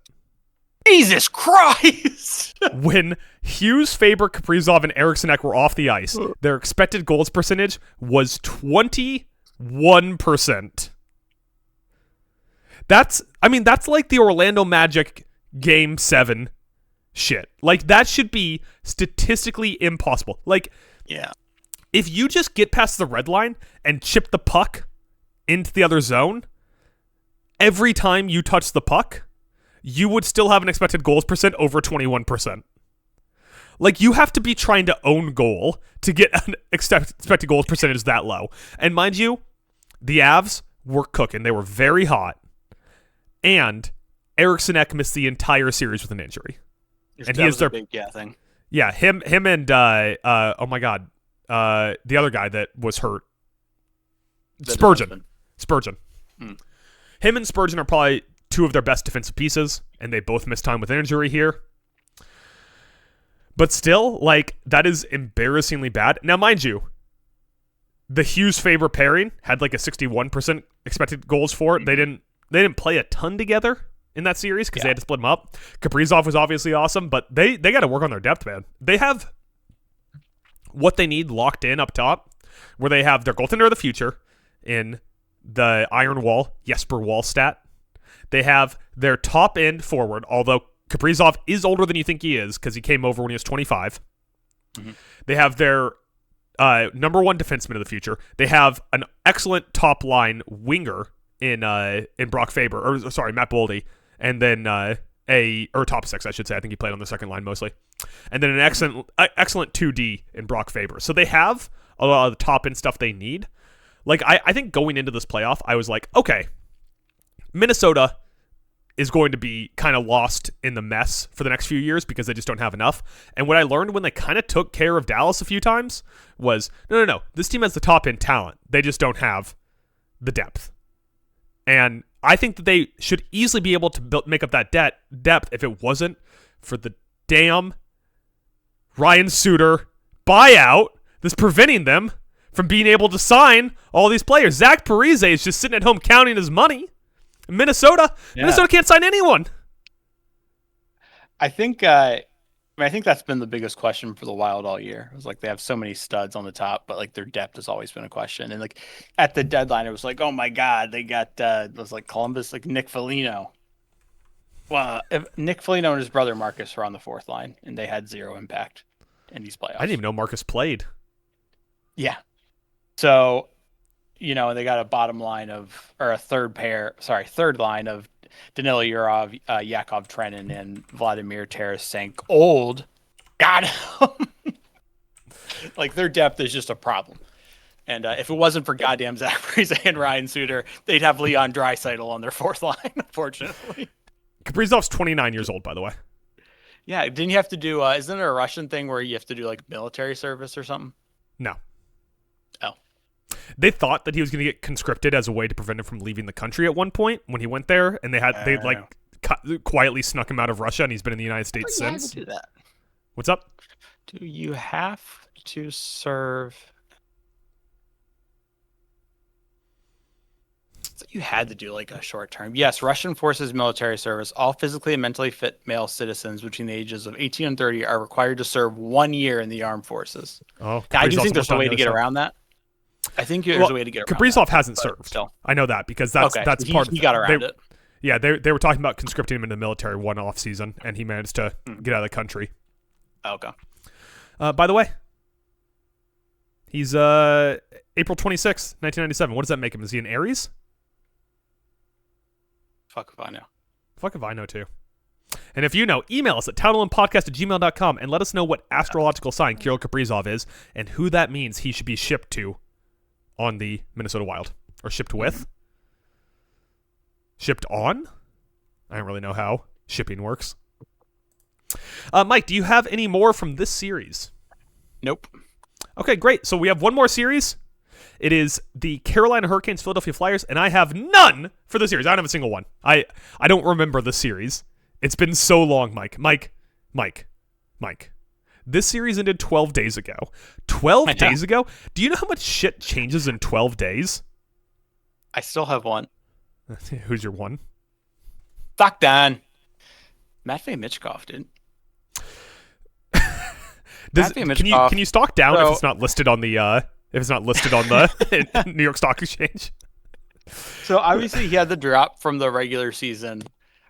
Jesus Christ! When Hughes, Faber, Kaprizov, and Eriksson Ek were off the ice, their expected goals percentage was 21%. That's like the Orlando Magic Game 7 shit. Like, that should be statistically impossible. Like, yeah, if you just get past the red line and chip the puck into the other zone, every time you touch the puck, you would still have an expected goals percent over 21%. Like, you have to be trying to own goal to get an expected goals percentage that low. And mind you, the Avs were cooking. They were very hot. And Eriksson Ek missed the entire series with an injury. And he is their big thing. Yeah, him and oh my god, the other guy that was hurt, Spurgeon. Him and Spurgeon are probably two of their best defensive pieces, and they both missed time with an injury here. But still, like, that is embarrassingly bad. Now, mind you, the Hughes-Faber pairing had like a 61% expected goals for it. They didn't play a ton together in that series because they had to split them up. Kaprizov was obviously awesome, but they got to work on their depth, man. They have what they need locked in up top, where they have their goaltender of the future in the Iron Wall, Jesper Wallstat. They have their top end forward, although Kaprizov is older than you think he is because he came over when he was 25. They have their number one defenseman of the future. They have an excellent top line winger in Brock Faber, or sorry, Matt Boldy, and then top six, I should say. I think he played on the second line mostly. And then an excellent 2D in Brock Faber. So they have a lot of the top end stuff they need. Like, I think going into this playoff, I was like, okay, Minnesota is going to be kind of lost in the mess for the next few years because they just don't have enough. And what I learned when they kind of took care of Dallas a few times was, no, this team has the top end talent. They just don't have the depth. And I think that they should easily be able to make up that depth if it wasn't for the damn Ryan Suter buyout that's preventing them from being able to sign all these players. Zach Parise is just sitting at home counting his money. Minnesota can't sign anyone. I think I think that's been the biggest question for the Wild all year. It was like they have so many studs on the top, but like their depth has always been a question. And like at the deadline, it was like, oh my god, they got it was like Columbus, like Nick Foligno. Well, if Nick Foligno and his brother Marcus were on the fourth line, and they had zero impact in these playoffs. I didn't even know Marcus played. Yeah. So, they got a bottom line a third line of Danilo Yurov, Yakov Trenin, and Vladimir Tarasenko. Old. Got him. Like, their depth is just a problem. And if it wasn't for goddamn Zach Parise and Ryan Suter, they'd have Leon Draisaitl on their fourth line, unfortunately. Kaprizov's 29 years old, by the way. Yeah, didn't you have to do, isn't there a Russian thing where you have to do, like, military service or something? No. Oh. They thought that he was going to get conscripted as a way to prevent him from leaving the country at one point when he went there, and they quietly snuck him out of Russia, and he's been in the United States since. Do that. What's up? Do you have to serve? So you had to do like a short term. Yes, Russian forces military service. All physically and mentally fit male citizens between the ages of 18 and 30 are required to serve 1 year in the armed forces. Oh, now, I do think there's a way to get around that. I think there's a way to get around Kaprizov that, hasn't served. Still. I know that because that's part of it. He got around it. Yeah, they were talking about conscripting him into the military one off season, and he managed to get out of the country. Okay. By the way, he's April 26th, 1997. What does that make him? Is he an Aries? Fuck if I know. Fuck if I know, too. And if you know, email us at townlandpodcast@gmail.com and let us know what astrological sign Kirill Kaprizov is and who that means he should be shipped to on the Minnesota Wild. Or shipped with? Shipped on? I don't really know how shipping works. Mike, do you have any more from this series? Nope. Okay, great. So we have one more series. It is the Carolina Hurricanes, Philadelphia Flyers, and I have none for the series. I don't have a single one. I don't remember the series. It's been so long, Mike. Mike. This series ended 12 days ago. 12 days ago? Do you know how much shit changes in 12 days? I still have one. Who's your one? Fuck Dan. Matvei Michkov, dude. Can you stock down if it's not listed on the New York Stock Exchange? So obviously he had the drop from the regular season,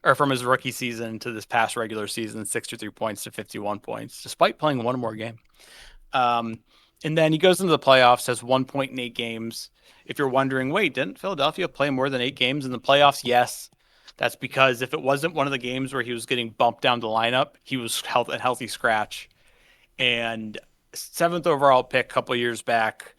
or from his rookie season to this past regular season, 63 points to 51 points, despite playing one more game. And then he goes into the playoffs, has 1 point in 8 games. If you're wondering, wait, didn't Philadelphia play more than 8 games in the playoffs? Yes. That's because if it wasn't one of the games where he was getting bumped down the lineup, he was a healthy scratch. And 7th overall pick a couple years back.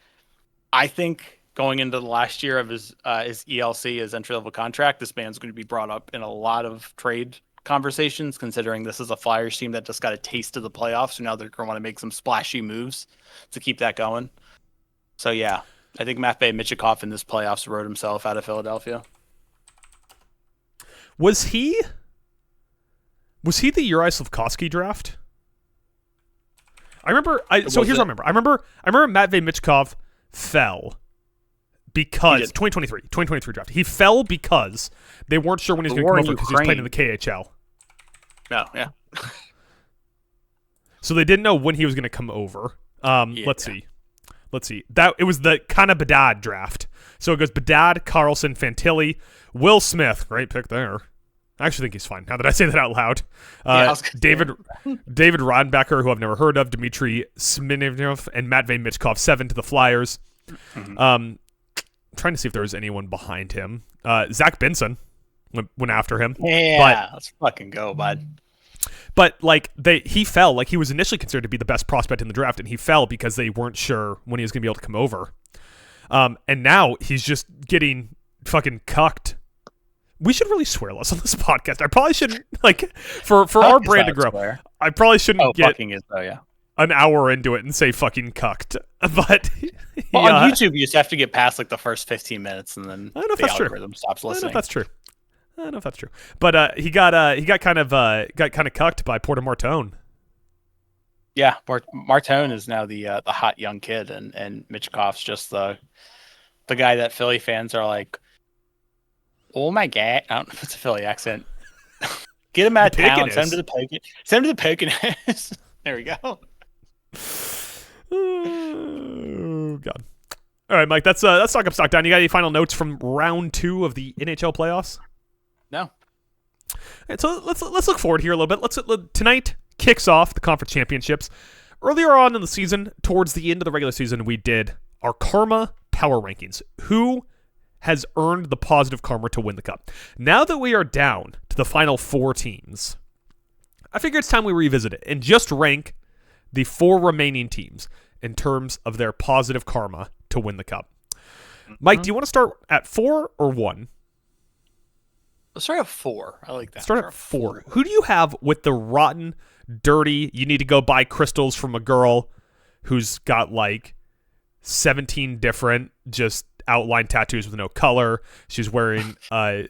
I think going into the last year of his ELC, his entry-level contract, this man's going to be brought up in a lot of trade conversations, considering this is a Flyers team that just got a taste of the playoffs, so now they're going to want to make some splashy moves to keep that going. So, yeah, I think Matvei Michkov in this playoffs wrote himself out of Philadelphia. Was he the Uri Slafkovsky draft? Here's what I remember. I remember Matvei Michkov fell because 2023 draft. He fell because they weren't sure when he was going to come over because he was playing in the KHL. No, yeah. So they didn't know when he was going to come over. Let's see. That it was the kind of Bedard draft. So it goes Bedard, Carlson, Fantilli, Will Smith. Great pick there. I actually think he's fine now that I say that out loud. David Rodbecker, who I've never heard of, Dmitry Smirnov, and Matvei Michkov, 7 to the Flyers. Mm-hmm. Trying to see if there was anyone behind him. Zach Benson went after him. Yeah, let's fucking go, bud. But he fell. He was initially considered to be the best prospect in the draft, and he fell because they weren't sure when he was going to be able to come over. And now he's just getting fucking cucked. We should really swear less on this podcast. I probably shouldn't, for our brand to grow. Swear. I probably shouldn't get an hour into it and say fucking cucked. But on YouTube, you just have to get past the first 15 minutes, and then I don't know if the that's algorithm stops listening. I don't know if that's true. But he got kind of cucked by Porter Martone. Yeah, Martone is now the hot young kid, and Michkov's just the guy that Philly fans are like, oh my god, I don't know if it's a Philly accent. Get him out of town. Pickaninnies. Send him to the Pokin. Send him to the Poconos. There we go. Oh God. All right, Mike. That's stock up, stock down. You got any final notes from round 2 of the NHL playoffs? No. All right, so let's look forward here a little bit. Tonight kicks off the conference championships. Earlier on in the season, towards the end of the regular season, we did our karma power rankings. Who has earned the positive karma to win the cup? Now that we are down to the final 4 teams, I figure it's time we revisit it and just rank the 4 remaining teams in terms of their positive karma to win the cup. Mike, do you want to start at 4 or 1? Let's start at 4. I like that. Start at 4. Who do you have with the rotten, dirty, you need to go buy crystals from a girl who's got like 17 different just outline tattoos with no color? She's wearing a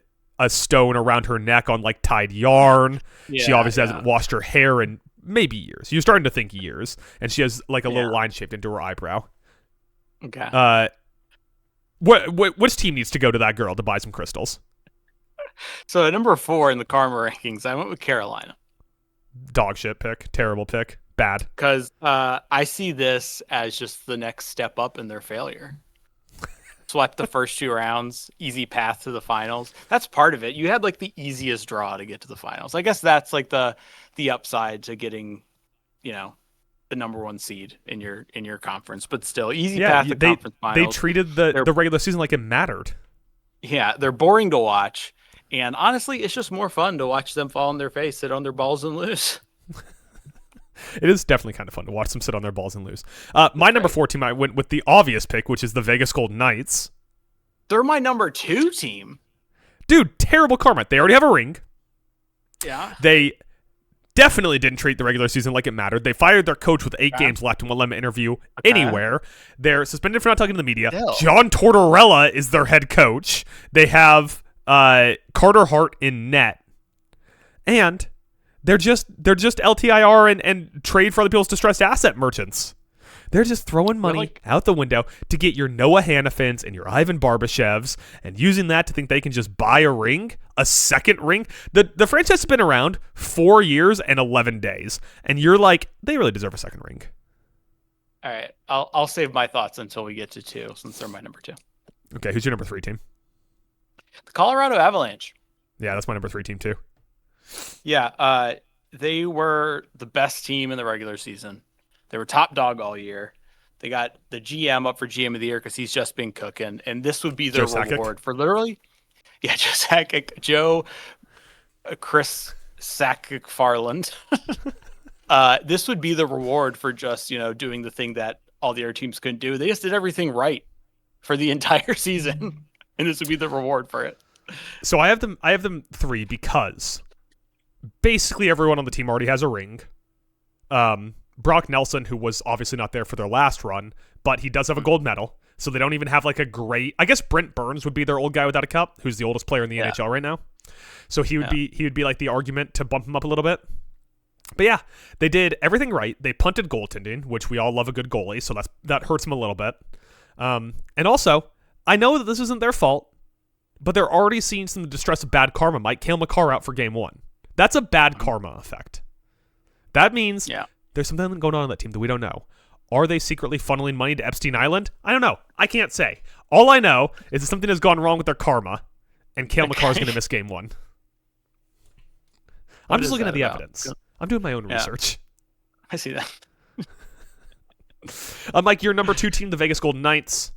stone around her neck on like tied yarn. She obviously hasn't washed her hair in maybe years. You're starting to think years. And she has like a little line shaped into her eyebrow. Okay. Which team needs to go to that girl to buy some crystals? So at number 4 in the karma rankings, I went with Carolina. Dog shit pick. Terrible pick. Bad. Because I see this as just the next step up in their failure. Swept the first 2 rounds, easy path to the finals. That's part of it. You had like the easiest draw to get to the finals. I guess that's like the upside to getting, the number 1 seed in your conference. But still, easy path to conference finals. They treated the regular season like it mattered. Yeah, they're boring to watch. And honestly, it's just more fun to watch them fall on their face, sit on their balls, and lose. It is definitely kind of fun to watch them sit on their balls and lose. My number 4 team, I went with the obvious pick, which is the Vegas Golden Knights. They're my number 2 team. Dude, terrible karma. They already have a ring. Yeah. They definitely didn't treat the regular season like it mattered. They fired their coach with 8 games left and won't let him interview anywhere. They're suspended for not talking to the media. Still. John Tortorella is their head coach. They have Carter Hart in net. And they're just LTIR and trade for other people's distressed asset merchants. They're just throwing money out the window to get your Noah Hanifins and your Ivan Barbashevs and using that to think they can just buy a ring, a second ring. The franchise has been around 4 years and 11 days. And you're like, they really deserve a second ring. All right. I'll save my thoughts until we get to 2, since they're my number 2. Okay, who's your number 3 team? The Colorado Avalanche. Yeah, that's my number 3 team too. Yeah, they were the best team in the regular season. They were top dog all year. They got the GM up for GM of the year because he's just been cooking, and this would be their reward for literally, Chris Sakic-Farland. This would be the reward for just doing the thing that all the other teams couldn't do. They just did everything right for the entire season, and this would be the reward for it. So I have them 3 because basically everyone on the team already has a ring. Brock Nelson, who was obviously not there for their last run, but he does have a gold medal, so they don't even have like a great. I guess Brent Burns would be their old guy without a cup, who's the oldest player in the NHL right now. So he would be like the argument to bump him up a little bit. But yeah, they did everything right. They punted goaltending, which we all love a good goalie, so that hurts them a little bit. And also, I know that this isn't their fault, but they're already seeing some distress of bad karma. Mike Cale Makar out for game 1. That's a bad karma effect. That means there's something going on that team that we don't know. Are they secretly funneling money to Epstein Island? I don't know. I can't say. All I know is that something has gone wrong with their karma, and Cale Makar is going to miss game 1. I'm just looking at the evidence. I'm doing my own research. I see that. Mike, your number 2 team, the Vegas Golden Knights.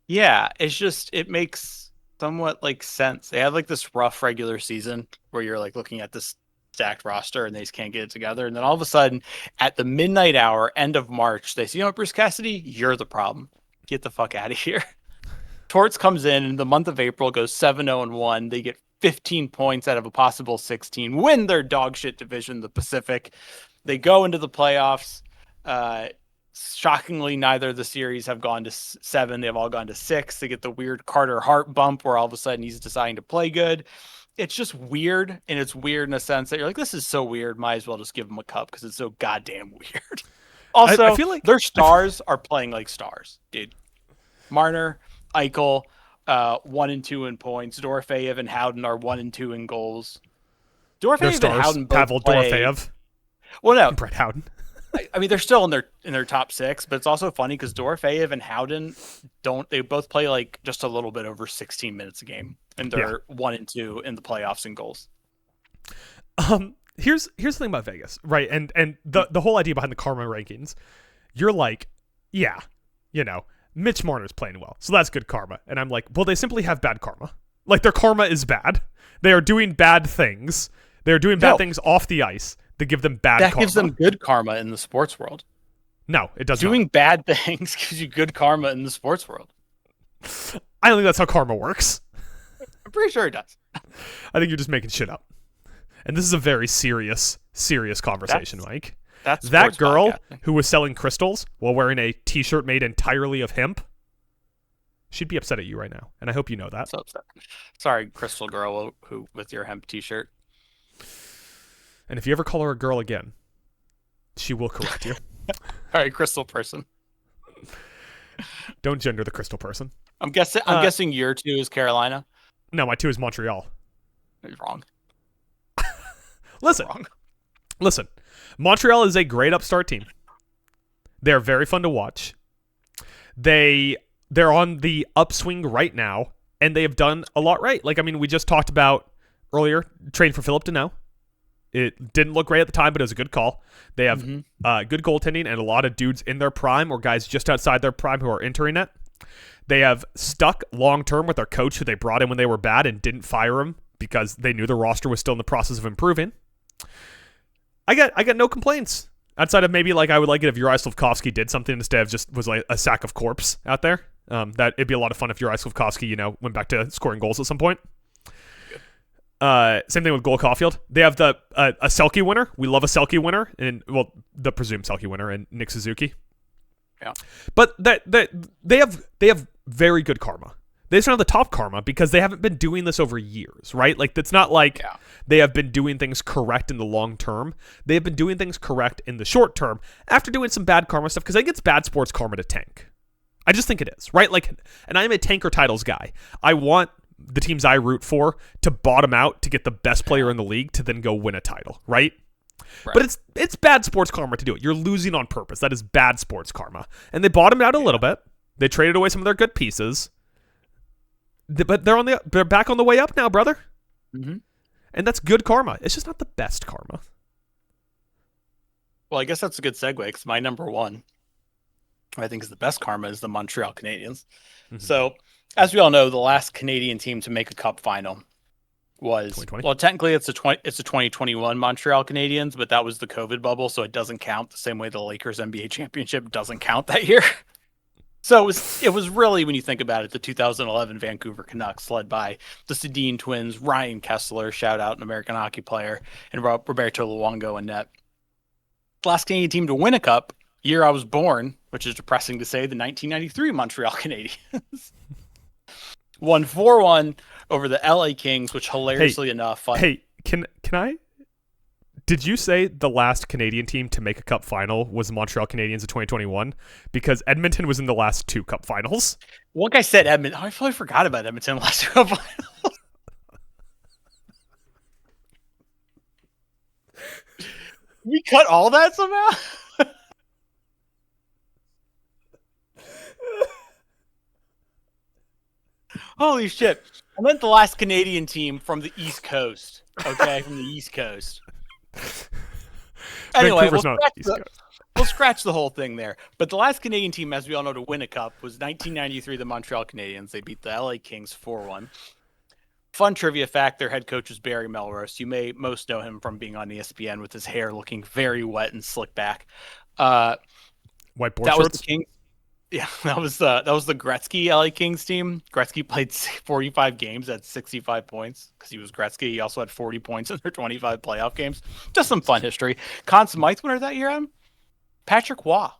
Yeah, it makes somewhat like sense. They had like this rough regular season where you're like looking at this stacked roster and they just can't get it together. And then all of a sudden at the midnight hour, end of March, they say, Bruce Cassidy, you're the problem. Get the fuck out of here. Torts comes in the month of April, goes 7-0-1. They get 15 points out of a possible 16, win their dog shit division, the Pacific. They go into the playoffs. Shockingly, neither of the series have gone to 7. They've all gone to 6. They get the weird Carter Hart bump where all of a sudden he's deciding to play good. It's just weird, and it's weird in a sense that you're like, this is so weird. Might as well just give them a cup because it's so goddamn weird. Also, I feel like their stars are playing like stars, dude. Marner, Eichel, 1 and 2 in points. Dorofeyev and Howden are 1 and 2 in goals. Their Dorofeyev and stars, Howden both Pavel play. Dorofeyev, Well, no, and Brett Howden. I mean they're still in their top 6, but it's also funny because Dorofeyev and Howden they both play like just a little bit over 16 minutes a game, and they're 1 and 2 in the playoffs in goals. Here's the thing about Vegas, right? And the whole idea behind the karma rankings, you're like, yeah, Mitch Marner's playing well, so that's good karma. And I'm like, well, they simply have bad karma. Like, their karma is bad. They are doing bad things. They are doing bad things off the ice that give them bad karma. That gives them good karma in the sports world. No, it doesn't. Doing bad things gives you good karma in the sports world. I don't think that's how karma works. I'm pretty sure it does. I think you're just making shit up. And this is a very serious conversation, Mike. That's that girl podcasting. who was selling crystals while wearing a t-shirt made entirely of hemp. She'd be upset at you right now, and I hope you know that. So upset. Sorry, Crystal Girl, who with your hemp t-shirt. And if you ever call her a girl again, she will correct you. All right, Crystal person. Don't gender the crystal person. I'm guessing your 2 is Carolina. No, my 2 is Montreal. You're wrong. Listen. Montreal is a great upstart team. They're very fun to watch. They're on the upswing right now, and they have done a lot right. Like, I mean, we just talked about earlier, trading for Philip Deneau. It didn't look great at the time, but it was a good call. They have good goaltending and a lot of dudes in their prime or guys just outside their prime who are entering it. They have stuck long-term with their coach who they brought in when they were bad and didn't fire him because they knew the roster was still in the process of improving. I got no complaints. Outside of maybe like I would like it if Uri Slafkovsky did something instead of just was like a sack of corpse out there. That it'd be a lot of fun if Uri Slafkovsky, went back to scoring goals at some point. Same thing with Cole Caulfield. They have a Selke winner. We love a Selke winner, and the presumed Selke winner and Nick Suzuki. Yeah, but they have very good karma. They just don't have the top karma because they haven't been doing this over years, right? Like, it's not like they have been doing things correct in the long term. They have been doing things correct in the short term after doing some bad karma stuff because I think it's bad sports karma to tank. I just think it is, right? Like, and I'm a tanker titles guy. I want the teams I root for to bottom out to get the best player in the league to then go win a title, right? But it's bad sports karma to do it. You're losing on purpose. That is bad sports karma. And they bottomed out a little bit. They traded away some of their good pieces. But they're back on the way up now, brother. Mm-hmm. And that's good karma. It's just not the best karma. Well, I guess that's a good segue because my number 1, I think, is the best karma is the Montreal Canadiens. Mm-hmm. So, as we all know, the last Canadian team to make a cup final was 2020? Well, technically it's a 2021 Montreal Canadiens, but that was the COVID bubble, so it doesn't count the same way the Lakers NBA championship doesn't count that year. So it was really, when you think about it, the 2011 Vancouver Canucks, led by the Sedin twins, Ryan Kessler, shout out, an American hockey player, and Roberto Luongo in net. The last Canadian team to win a cup, year I was born, which is depressing to say, the 1993 Montreal Canadiens. Won 4-1 over the LA Kings, which hilariously enough... Can I... Did you say the last Canadian team to make a cup final was the Montreal Canadiens of 2021? Because Edmonton was in the last 2 cup finals. One guy said Edmonton. I totally forgot about Edmonton last 2 cup finals. We cut all that somehow? Holy shit. I meant the last Canadian team from the East Coast. Okay, from the East Coast. Anyway, we'll scratch the whole thing there. But the last Canadian team, as we all know, to win a cup was 1993, the Montreal Canadiens. They beat the LA Kings 4-1. Fun trivia fact, their head coach was Barry Melrose. You may most know him from being on ESPN with his hair looking very wet and slick back. White board that shorts? Was the Kings. Yeah, that was the Gretzky LA Kings team. Gretzky played 45 games at 65 points because he was Gretzky. He also had 40 points in their 25 playoff games. Just some fun history. Conn Smythe winner that year, Patrick Waugh.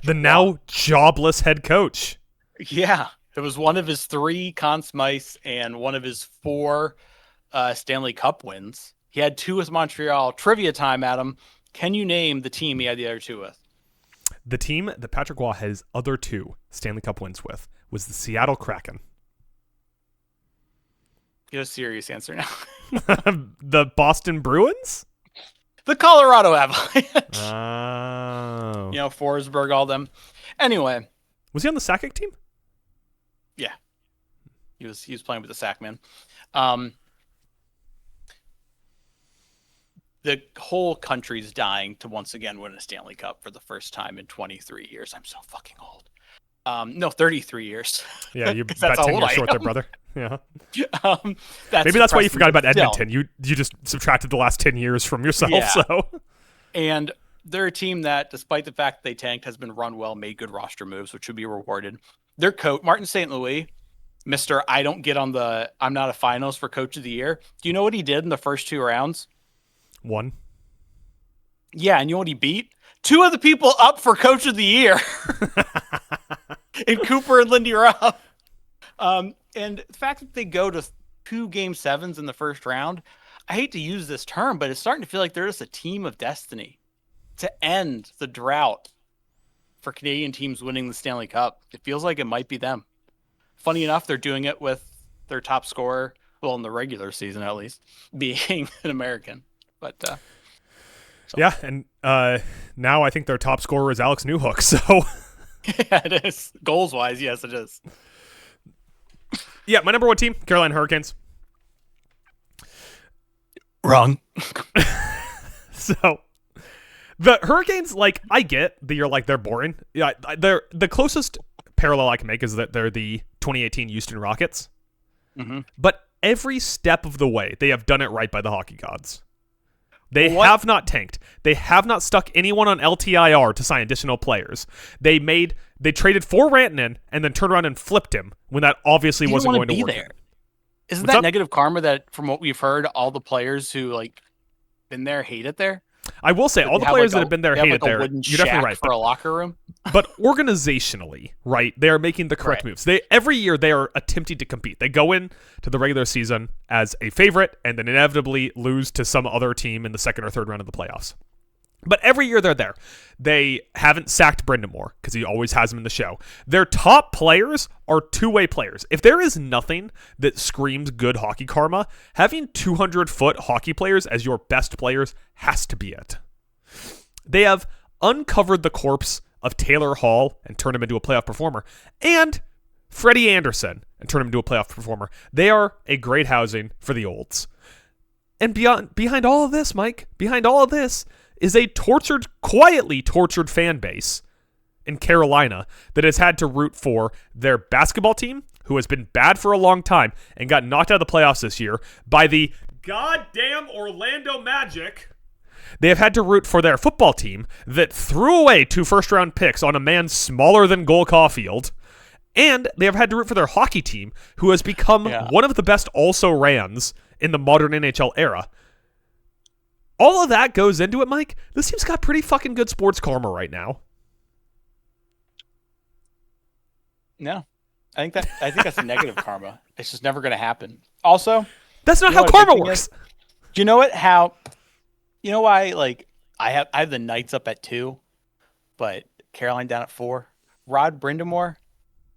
The now jobless head coach. Yeah, it was one of his 3 Conn Smythes and one of his 4 Stanley Cup wins. He had 2 with Montreal. Trivia time, Adam. Can you name the team he had the other 2 with? The team that Patrick Waugh had his other 2 Stanley Cup wins with was the Seattle Kraken. Give a serious answer now. The Boston Bruins? The Colorado Avalanche. Oh. Forsberg, all them. Anyway. Was he on the Sakic team? Yeah. He was playing with the Sack man. The whole country's dying to once again win a Stanley Cup for the first time in 23 years. I'm so fucking old. No, 33 years. Yeah, you're about 10 years short there, brother. Yeah. Maybe that's why you forgot about Edmonton. You just subtracted the last 10 years from yourself. Yeah. So. And they're a team that, despite the fact that they tanked, has been run well, made good roster moves, which would be rewarded. Their coach, Martin St. Louis, Mr. I don't get on I'm not a finals for coach of the year. Do you know what he did in the first 2 rounds? 1. Yeah, and you know what he beat? 2 of the people up for coach of the year. In Cooper and Lindy Ruff. And the fact that they go to 2 Game 7s in the first round, I hate to use this term, but it's starting to feel like they're just a team of destiny to end the drought for Canadian teams winning the Stanley Cup. It feels like it might be them. Funny enough, they're doing it with their top scorer, well, in the regular season at least, being an American. But yeah, and now I think their top scorer is Alex Newhook. So yeah, it is. Goals wise, yes, it is. Yeah, my number 1 team, Carolina Hurricanes. Wrong. So the Hurricanes, like, I get that you're like, they're boring. Yeah, they're the closest parallel I can make is that they're the 2018 Houston Rockets. Mm-hmm. But every step of the way, they have done it right by the hockey gods. They have not tanked. They have not stuck anyone on LTIR to sign additional players. They traded for Rantanen and then turned around and flipped him when that obviously wasn't going to work. There. Isn't that negative karma that, from what we've heard, all the players who been there hate it there? I will say, all the players that have been there hate it there. You're definitely right. For a locker room. But organizationally, right, they are making the correct moves. Every year they are attempting to compete. They go in to the regular season as a favorite and then inevitably lose to some other team in the second or third round of the playoffs. But every year they're there. They haven't sacked Brind'Amour because he always has him in the show. Their top players are two-way players. If there is nothing that screams good hockey karma, having 200-foot hockey players as your best players has to be it. They have uncovered the corpse of Taylor Hall and turned him into a playoff performer, and Freddie Anderson and turned him into a playoff performer. They are a great housing for the olds. And behind all of this, Mike, behind all of this is a quietly tortured fan base in Carolina that has had to root for their basketball team, who has been bad for a long time and got knocked out of the playoffs this year by the goddamn Orlando Magic. They have had to root for their football team that threw away 2 first-round picks on a man smaller than Cole Caulfield. And they have had to root for their hockey team, who has become one of the best also-rans in the modern NHL era. All of that goes into it, Mike. This team's got pretty fucking good sports karma right now. No. I think that's a negative karma. It's just never going to happen. Also, that's not how karma works. Do you know what? You know why? I have the Knights up at 2, but Caroline down at 4. Rod Brind'Amour,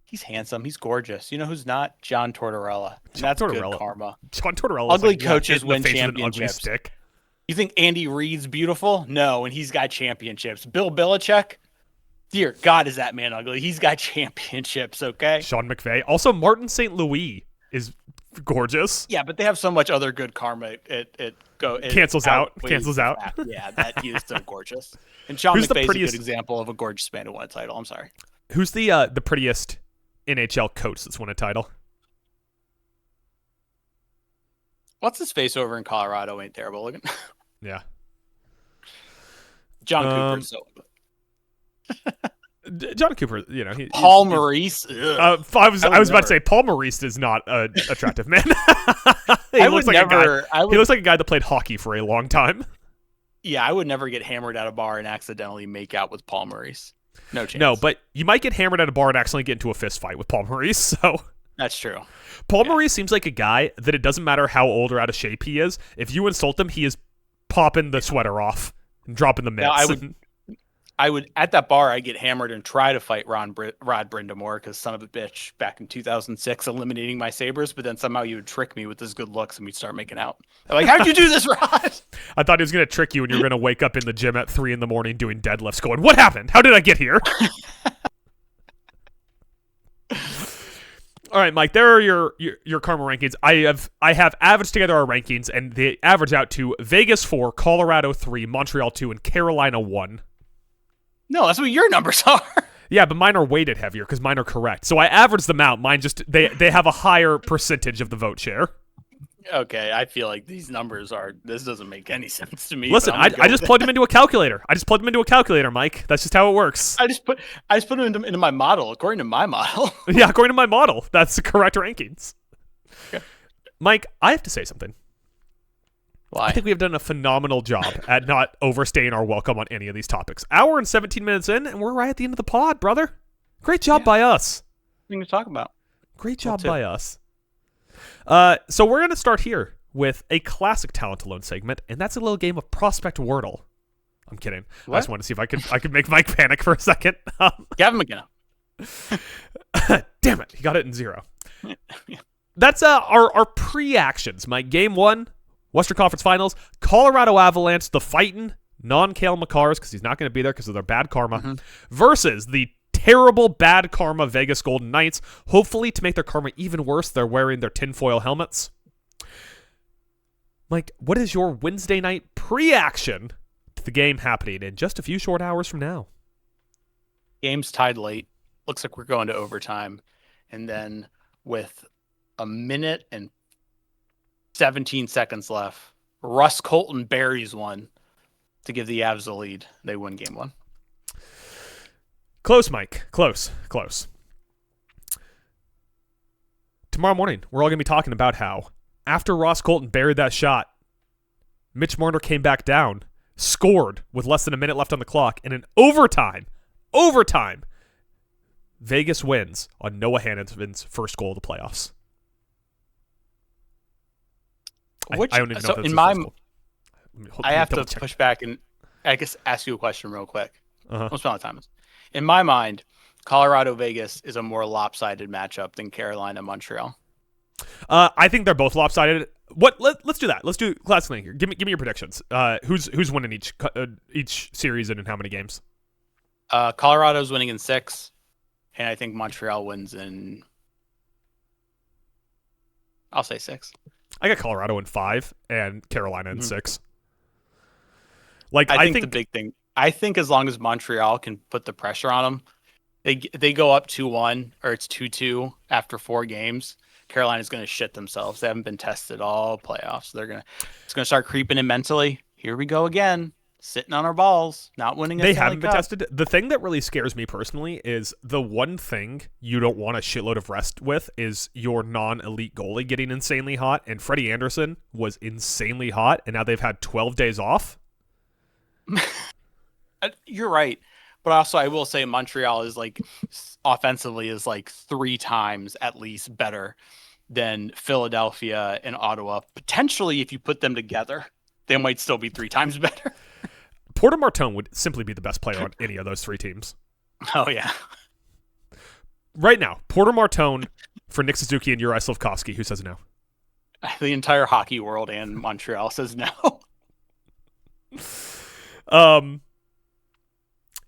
he's handsome. He's gorgeous. You know who's not? John Tortorella. That's good karma. John Tortorella. Ugly coaches win championships. Ugly stick. You think Andy Reid's beautiful? No, and he's got championships. Bill Belichick, dear God, is that man ugly? He's got championships, okay? Sean McVay. Also, Martin St. Louis is gorgeous. Yeah, but they have so much other good karma. It cancels out. Yeah, that he is so gorgeous. And Sean McVay's a good example of a gorgeous man who won a title. I'm sorry. Who's the prettiest NHL coach that's won a title? What's his face over in Colorado? Ain't terrible looking. Yeah. John Cooper. John Cooper, Paul Maurice. I was about to say Paul Maurice is not an attractive man. He looks like a guy that played hockey for a long time. Yeah, I would never get hammered at a bar and accidentally make out with Paul Maurice. No chance. No, but you might get hammered at a bar and accidentally get into a fist fight with Paul Maurice. So that's true. Paul Maurice seems like a guy that it doesn't matter how old or out of shape he is. If you insult him, he is popping the sweater off and dropping the mitts. I would at that bar I get hammered and try to fight Rod Brindamore because son of a bitch back in 2006 eliminating my Sabres, but then somehow you would trick me with his good looks and we'd start making out. I'm like, how'd you do this, Rod? I thought he was going to trick you and you were going to wake up in the gym at 3 a.m. doing deadlifts going, what happened? How did I get here? All right, Mike, there are your karma rankings. I have averaged together our rankings, and they average out to Vegas 4, Colorado 3, Montreal 2, and Carolina 1. No, that's what your numbers are. Yeah, but mine are weighted heavier because mine are correct. So I averaged them out. Mine just they have a higher percentage of the vote share. Okay, I feel like these numbers this doesn't make any sense to me. Listen, I just plugged them into a calculator. Mike. That's just how it works. I just put them into my model, according to my model. Yeah, according to my model, that's the correct rankings. Okay. Mike, I have to say something. Why? I think we have done a phenomenal job at not overstaying our welcome on any of these topics. Hour and 17 minutes in, and we're right at the end of the pod, brother. Great job by us. Thing to talk about. Great job by us. So we're going to start here with a classic Talent Alone segment, and that's a little game of Prospect Wordle. I'm kidding. What? I just wanted to see if I could make Mike panic for a second. Gavin McKenna. Damn it, he got it in 0. That's our pre-actions. Mike, Game 1, Western Conference Finals, Colorado Avalanche, the fighting non-Cale Makars, because he's not going to be there because of their bad karma, versus the terrible bad karma Vegas Golden Knights. Hopefully, to make their karma even worse, they're wearing their tinfoil helmets. Mike, what is your Wednesday night pre-action to the game happening in just a few short hours from now? Game's tied late. Looks like we're going to overtime. And then with a minute and 17 seconds left, Russ Colton buries one to give the Avs the lead. They win Game 1. Close, Mike. Close. Tomorrow morning, we're all going to be talking about how, after Ross Colton buried that shot, Mitch Marner came back down, scored with less than a minute left on the clock, and in overtime, Vegas wins on Noah Hanifin's first goal of the playoffs. I don't even know if that's his first goal. I have to push back and I guess ask you a question real quick. What's the time is? In my mind, Colorado Vegas is a more lopsided matchup than Carolina Montreal. I think they're both lopsided. Let's do that. Let's do classically here. Give me your predictions. Who's winning each series and in how many games? Colorado's winning in 6, and I think Montreal wins in. I'll say 6. I got Colorado in 5 and Carolina in 6. I think the big thing. I think as long as Montreal can put the pressure on them, they go up 2-1 or it's 2-2 after 4 games. Carolina's going to shit themselves. They haven't been tested all playoffs. It's going to start creeping in mentally. Here we go again, sitting on our balls, not winning. They haven't been tested. The thing that really scares me personally is the one thing you don't want a shitload of rest with is your non-elite goalie getting insanely hot. And Freddie Anderson was insanely hot, and now they've had 12 days off. You're right. But also, I will say Montreal is offensively is 3 times at least better than Philadelphia and Ottawa. Potentially, if you put them together, they might still be 3 times better. Porter Martone would simply be the best player on any of those 3 teams. Oh, yeah. Right now, Porter Martone for Nick Suzuki and Uri Slafkovsky. Who says no? The entire hockey world and Montreal says no.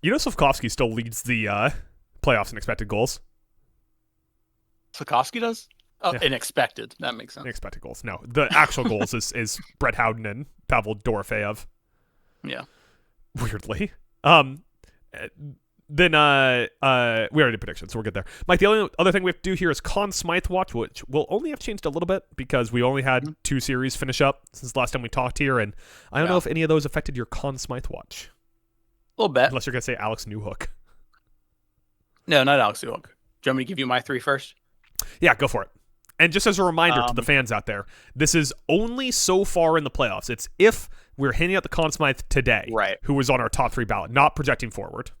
Slafkovsky still leads the playoffs in expected goals. Slafkovsky does? Oh, yeah. In expected. That makes sense. In expected goals. No, the actual goals is Brett Howden and Pavel Dorofeyev. Yeah. Weirdly. Then we already did predictions, so we're good there. Mike, the only other thing we have to do here is Conn Smythe Watch, which will only have changed a little bit because we only had 2 series finish up since the last time we talked here, and I don't know if any of those affected your Conn Smythe Watch. A little bit. Unless you're going to say Alex Newhook. No, not Alex Newhook. Do you want me to give you my 3 first? Yeah, go for it. And just as a reminder to the fans out there, this is only so far in the playoffs. It's if we're handing out the Conn Smythe today, right, who was on our top 3 ballot, not projecting forward.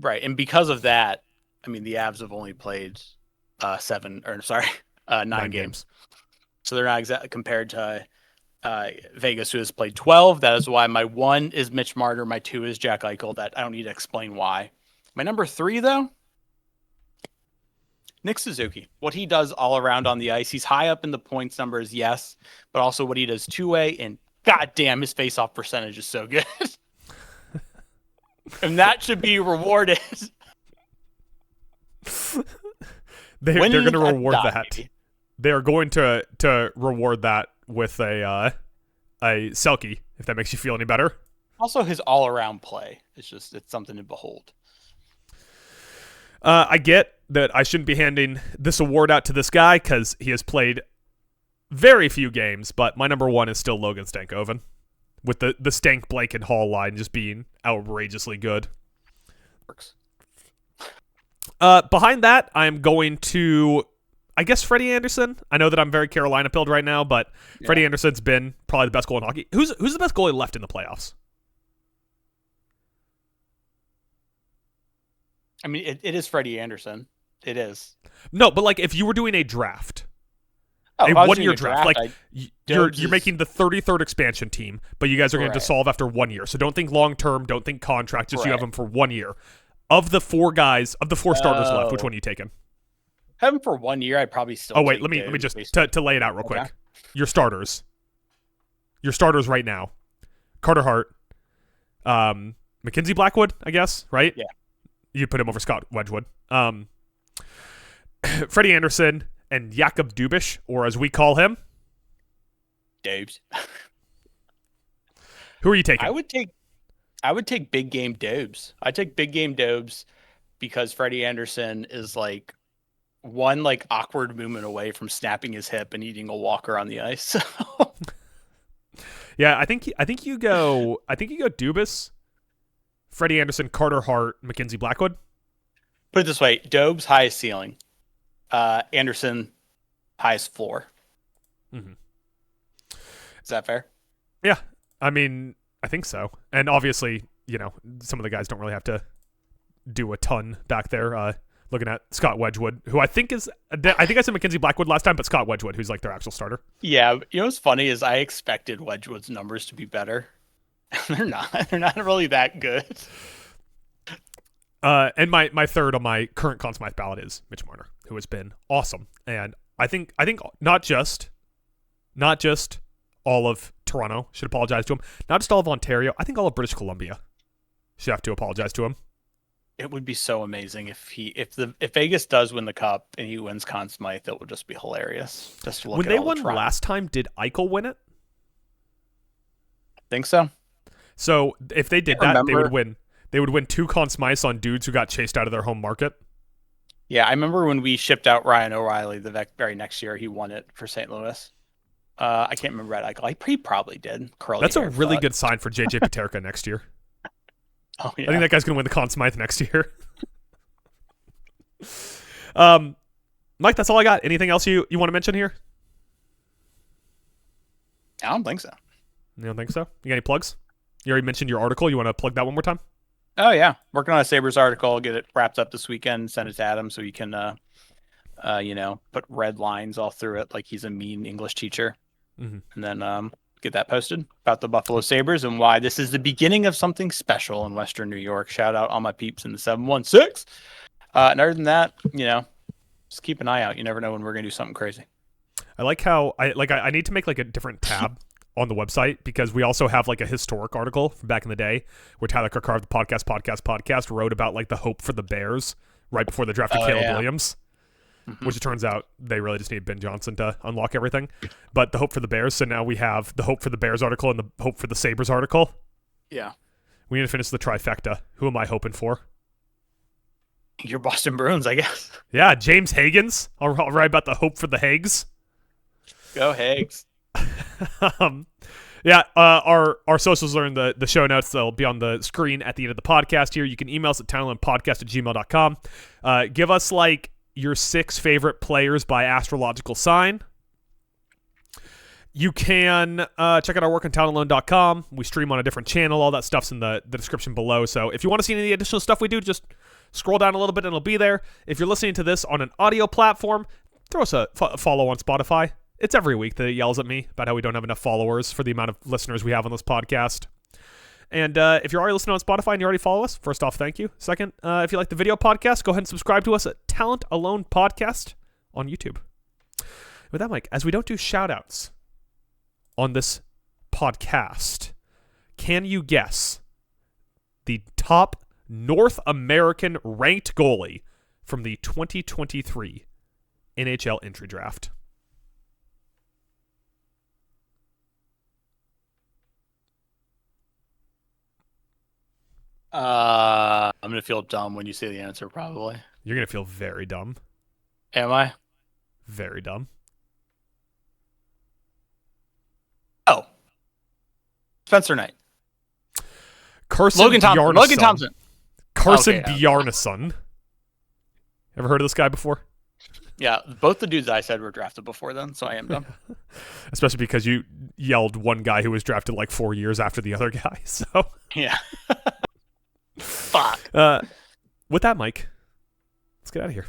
Right, and because of that, I mean, the Avs have only played 9 games. So they're not exactly compared to Vegas, who has played 12. That is why my 1 is Mitch Marner. My 2 is Jack Eichel. That I don't need to explain why. My number 3, though, Nick Suzuki. What he does all around on the ice. He's high up in the points numbers, yes, but also what he does two-way, and goddamn, his face-off percentage is so good. And that should be rewarded. They're going to reward that. They are going to reward that with a Selke, if that makes you feel any better. Also, his all-around play. It's something to behold. I get that I shouldn't be handing this award out to this guy because he has played very few games, but my number 1 is still Logan Stankoven, with the Stank, Blake, and Hall line just being outrageously good. Works. Behind that, I'm going to, I guess, Freddie Anderson. I know that I'm very Carolina-pilled right now, but yeah. Freddie Anderson's been probably the best goalie in hockey. Who's the best goalie left in the playoffs? I mean, it is Freddie Anderson. It is. No, but like if you were doing a draft, a 1-year draft, like you're making the 33rd expansion team, but you guys are going to dissolve after 1 year. So don't think long term, don't think contract. Just you have them for 1 year. Of the 4 guys, of the 4 starters left, which one are you taking? Have him for 1 year. I'd probably still. Oh wait, let me just to lay it out real quick. Your starters right now: Carter Hart, Mackenzie Blackwood, I guess, right? Yeah. You put him over Scott Wedgwood. Freddie Anderson and Jakob Dubish, or as we call him, Dubes. Who are you taking? I would take big game Dubes. I take big game Dubes because Freddie Anderson is like one like awkward movement away from snapping his hip and eating a walker on the ice. Yeah, I think you go Dubas, Freddie Anderson, Carter Hart, Mackenzie Blackwood. Put it this way: Dobes highest ceiling, Anderson highest floor. Mm-hmm. Is that fair? Yeah, I mean, I think so. And obviously, some of the guys don't really have to do a ton back there. Looking at Scott Wedgwood, who I think I said Mackenzie Blackwood last time, but Scott Wedgwood, who's like their actual starter. Yeah, what's funny is I expected Wedgwood's numbers to be better. They're not. They're not really that good. And my third on my current Conn Smythe ballot is Mitch Marner, who has been awesome. And I think not just all of Toronto should apologize to him. Not just all of Ontario. I think all of British Columbia should have to apologize to him. It would be so amazing if Vegas does win the cup and he wins Conn Smythe. It would just be hilarious. Just to look when at they all won the last time, did Eichel win it? Think so. So if they did that, they would win. They would win 2 Conn Smythes on dudes who got chased out of their home market. Yeah, I remember when we shipped out Ryan O'Reilly the very next year, he won it for St. Louis. I can't remember Red Eichel. He probably did. That's a really good sign for JJ Peterka next year. Oh yeah, I think that guy's gonna win the Conn Smythe next year. Mike, that's all I got. Anything else you want to mention here? I don't think so. You don't think so? You got any plugs? You already mentioned your article. You want to plug that one more time? Oh yeah, working on a Sabres article. Get it wrapped up this weekend. Send it to Adam so he can, put red lines all through it like he's a mean English teacher, and then get that posted about the Buffalo Sabres and why this is the beginning of something special in Western New York. Shout out all my peeps in the 716. And other than that, just keep an eye out. You never know when we're gonna do something crazy. I like how I need to make like a different tab on the website because we also have like a historic article from back in the day where Tyler Kirkar, the podcast wrote about like the hope for the Bears right before the draft of Caleb Williams. Which it turns out they really just need Ben Johnson to unlock everything. But the hope for the Bears, so now we have the hope for the Bears article and the hope for the Sabres article. Yeah. We need to finish the trifecta. Who am I hoping for? Your Boston Bruins, I guess. Yeah, James Hagens. I'll write about the hope for the Hags. Go Hags. Our socials are in the show notes. They'll be on the screen at the end of the podcast here. You can email us at townlandpodcast@gmail.com. Give us like your 6 favorite players by astrological sign. You can check out our work on townalone.com. We stream on a different channel. All that stuff's in the description below. So if you want to see any additional stuff we do, just scroll down a little bit and it'll be there. If you're listening to this on an audio platform, throw us a follow on Spotify. It's every week that it yells at me about how we don't have enough followers for the amount of listeners we have on this podcast. And if you're already listening on Spotify and you already follow us, first off, thank you. Second, if you like the video podcast, go ahead and subscribe to us at Talent Alone Podcast on YouTube. With that, Mike, as we don't do shout-outs on this podcast, can you guess the top North American ranked goalie from the 2023 NHL entry draft? I'm gonna feel dumb when you say the answer. Probably. You're going to feel very dumb. Am I? Very dumb. Oh, Spencer Knight. Carson Logan Thompson. Bjarnason. Logan Thompson. Carson Okay, Bjarnason. Ever heard of this guy before? Yeah, both the dudes I said were drafted before then, so I am dumb. Especially because you yelled one guy who was drafted like 4 years after the other guy. So Yeah. Fuck. with that, Mike, let's get out of here.